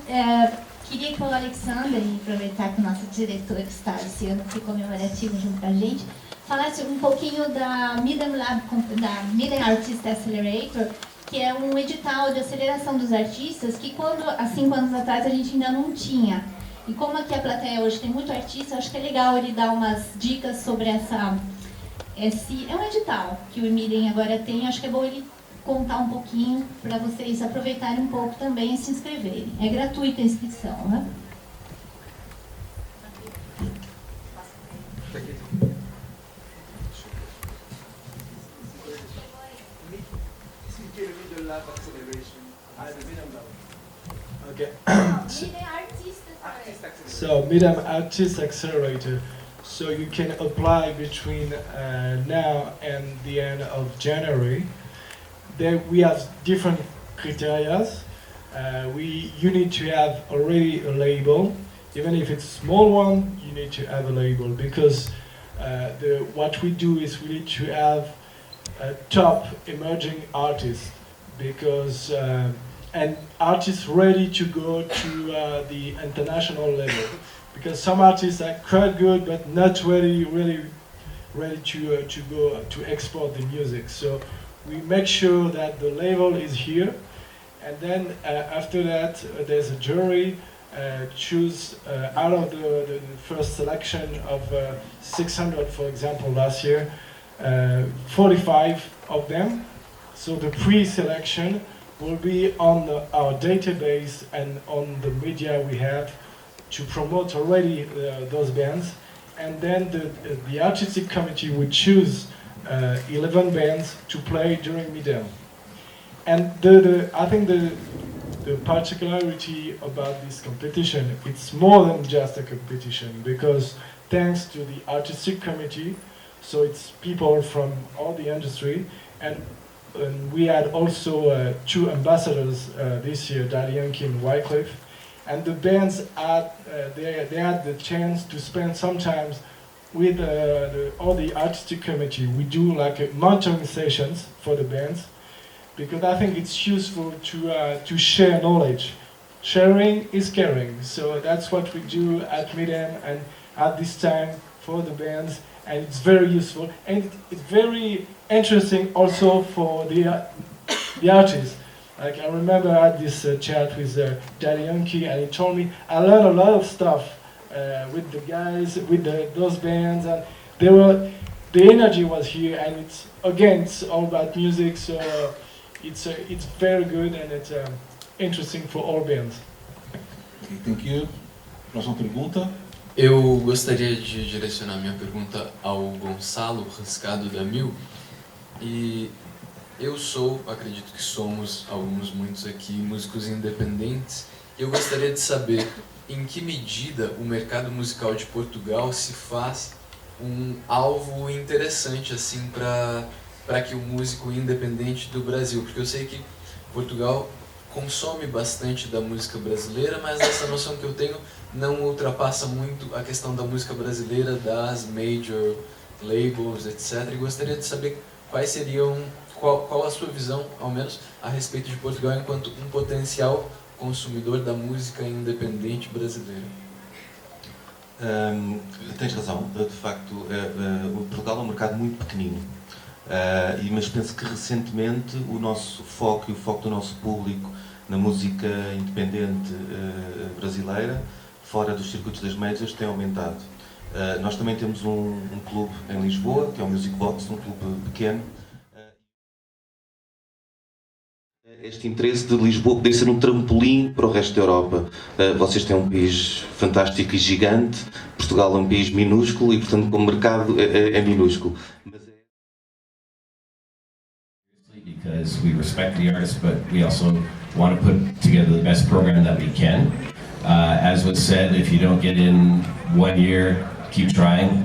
queria que o Alexander, e aproveitar que o nosso diretor está esse ano aqui comemorativo junto com a gente, falasse um pouquinho da Midem Lab, da Midem Artist Accelerator, que é um edital de aceleração dos artistas que quando, há 5 anos atrás, a gente ainda não tinha. E como aqui a plateia hoje tem muito artista, acho que é legal ele dar umas dicas sobre é um edital que o Midem agora tem, acho que é bom ele contar um pouquinho para vocês aproveitarem um pouco também e se inscreverem. É gratuita a inscrição, né? Okay. So, Midem Artist Accelerator. So you can apply between now and the end of January. There we have different criteria. You need to have already a label. Even if it's a small one, you need to have a label because what we do is we need to have top emerging artists because and artists ready to go to the international level. Because some artists are quite good, but not really ready to go to export the music. So we make sure that the label is here, and then after that there's a jury choose out of the first selection of 600, for example, last year, 45 of them. So the pre-selection will be on our database and on the media we have to promote already those bands, and then the artistic committee would choose 11 bands to play during Midem. And I think the particularity about this competition, it's more than just a competition because thanks to the artistic committee, so it's people from all the industry, and we had also 2 ambassadors this year, Daddy Yankee and Wycliffe. And the bands they had the chance to spend some time with all the artistic committee. We do like mentoring sessions for the bands because I think it's useful to share knowledge. Sharing is caring, so that's what we do at Midem and at this time for the bands, and it's very useful and it's very interesting also for the artists. Like I remember I had this chat with Daddy Yankee, and he told me I learned a lot of stuff with the guys, with those bands, and the energy was here, and it's all about music, so it's very good and it's interesting for all bands. Okay, thank you. Próxima pergunta. Eu gostaria de direcionar minha pergunta ao Gonçalo Rascado da Mil. E eu acredito que somos, muitos aqui, músicos independentes. E eu gostaria de saber em que medida o mercado musical de Portugal se faz um alvo interessante assim para que o músico independente do Brasil. Porque eu sei que Portugal consome bastante da música brasileira, mas essa noção que eu tenho não ultrapassa muito a questão da música brasileira, das major labels, etc. E gostaria de saber qual a sua visão, ao menos, a respeito de Portugal enquanto um potencial consumidor da música independente brasileira. Tens razão, de facto, o Portugal é um mercado muito pequenino, mas penso que recentemente o nosso foco e o foco do nosso público na música independente brasileira, fora dos circuitos das majors, tem aumentado. Nós também temos um clube em Lisboa, que é o Music Box, um clube pequeno. Este interesse de Lisboa poder ser um trampolim para o resto da Europa. Vocês têm um país fantástico e gigante, Portugal é um país minúsculo e, portanto, como mercado é minúsculo. Because we respect the artists, but we also want to put together the best program that we can. As was said, if you don't get in 1 year, keep trying.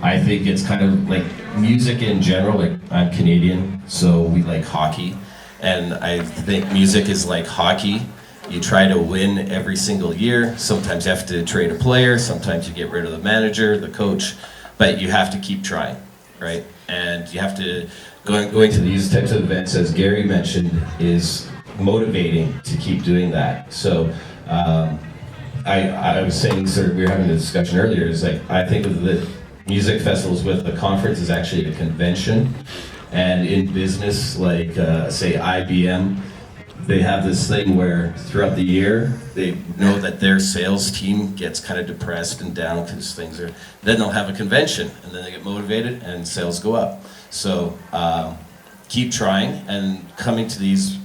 I think it's kind of like music in general. Like, I'm Canadian, so we like hockey. And I think music is like hockey. You try to win every single year. Sometimes you have to trade a player. Sometimes you get rid of the manager, the coach. But you have to keep trying, right? And you have to, going to these types of events, as Gary mentioned, is motivating to keep doing that. So I was saying, sort of, we were having a discussion earlier, is like, I think of the music festivals with a conference is actually a convention. And in business, like say IBM, they have this thing where throughout the year, they know that their sales team gets kind of depressed and down because things are, then they'll have a convention and then they get motivated and sales go up. So keep trying and coming to these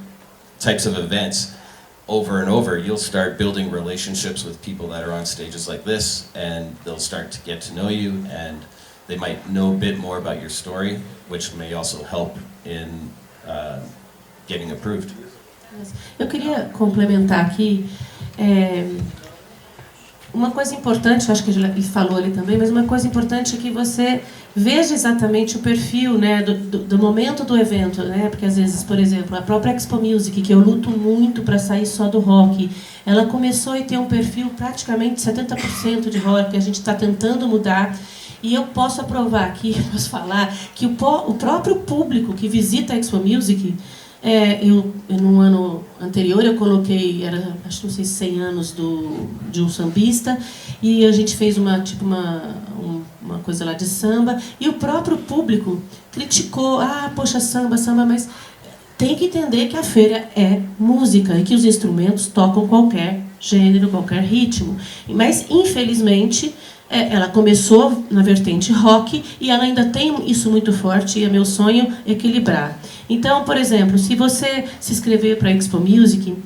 types of events over and over, you'll start building relationships with people that are on stages like this, and they'll start to get to know you, and they might know a bit more about your story, which may also help in getting approved. Eu queria complementar aqui uma coisa importante, acho que ele falou ali também, mas uma coisa importante é que você veja exatamente o perfil, né, do momento do evento, né, porque às vezes, por exemplo, a própria Expo Music, que eu luto muito para sair só do rock, ela começou a ter um perfil praticamente 70% de rock, que a gente está tentando mudar. E eu posso aprovar aqui, posso falar, que o próprio público que visita a Expo Music, no ano anterior eu coloquei, acho que não sei, 100 anos de um sambista, e a gente fez uma coisa lá de samba, e o próprio público criticou, poxa, samba, mas tem que entender que a feira é música, e que os instrumentos tocam qualquer gênero, qualquer ritmo. Mas, infelizmente, ela começou na vertente rock e ela ainda tem isso muito forte, e é meu sonho equilibrar. Então, por exemplo, se você se inscrever para a Expo Music,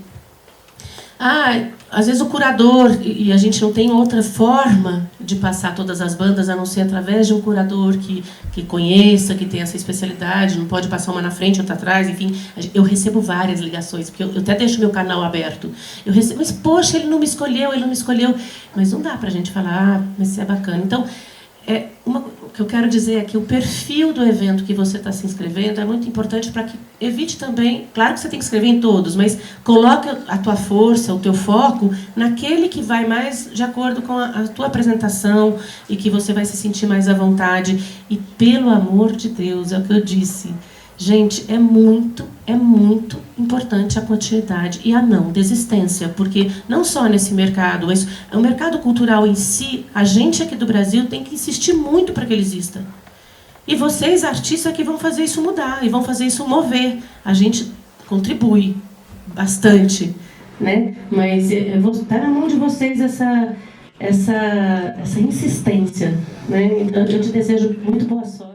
às vezes o curador, e a gente não tem outra forma de passar todas as bandas, a não ser através de um curador que conheça, que tenha essa especialidade, não pode passar uma na frente, outra atrás, enfim. Eu recebo várias ligações, porque eu até deixo meu canal aberto. Eu recebo, mas poxa, ele não me escolheu. Mas não dá pra gente falar, mas isso é bacana. Então, o que eu quero dizer é que o perfil do evento que você está se inscrevendo é muito importante para que evite também, claro que você tem que escrever em todos, mas coloque a tua força, o teu foco naquele que vai mais de acordo com a tua apresentação e que você vai se sentir mais à vontade. E pelo amor de Deus, é o que eu disse, gente, é muito importante a continuidade e a não desistência, porque não só nesse mercado, mas o mercado cultural em si, a gente aqui do Brasil tem que insistir muito para que ele exista. E vocês, artistas, que vão fazer isso mudar e vão fazer isso mover. A gente contribui bastante, né? Mas está na mão de vocês essa insistência, né? Então, eu te desejo muito boa sorte.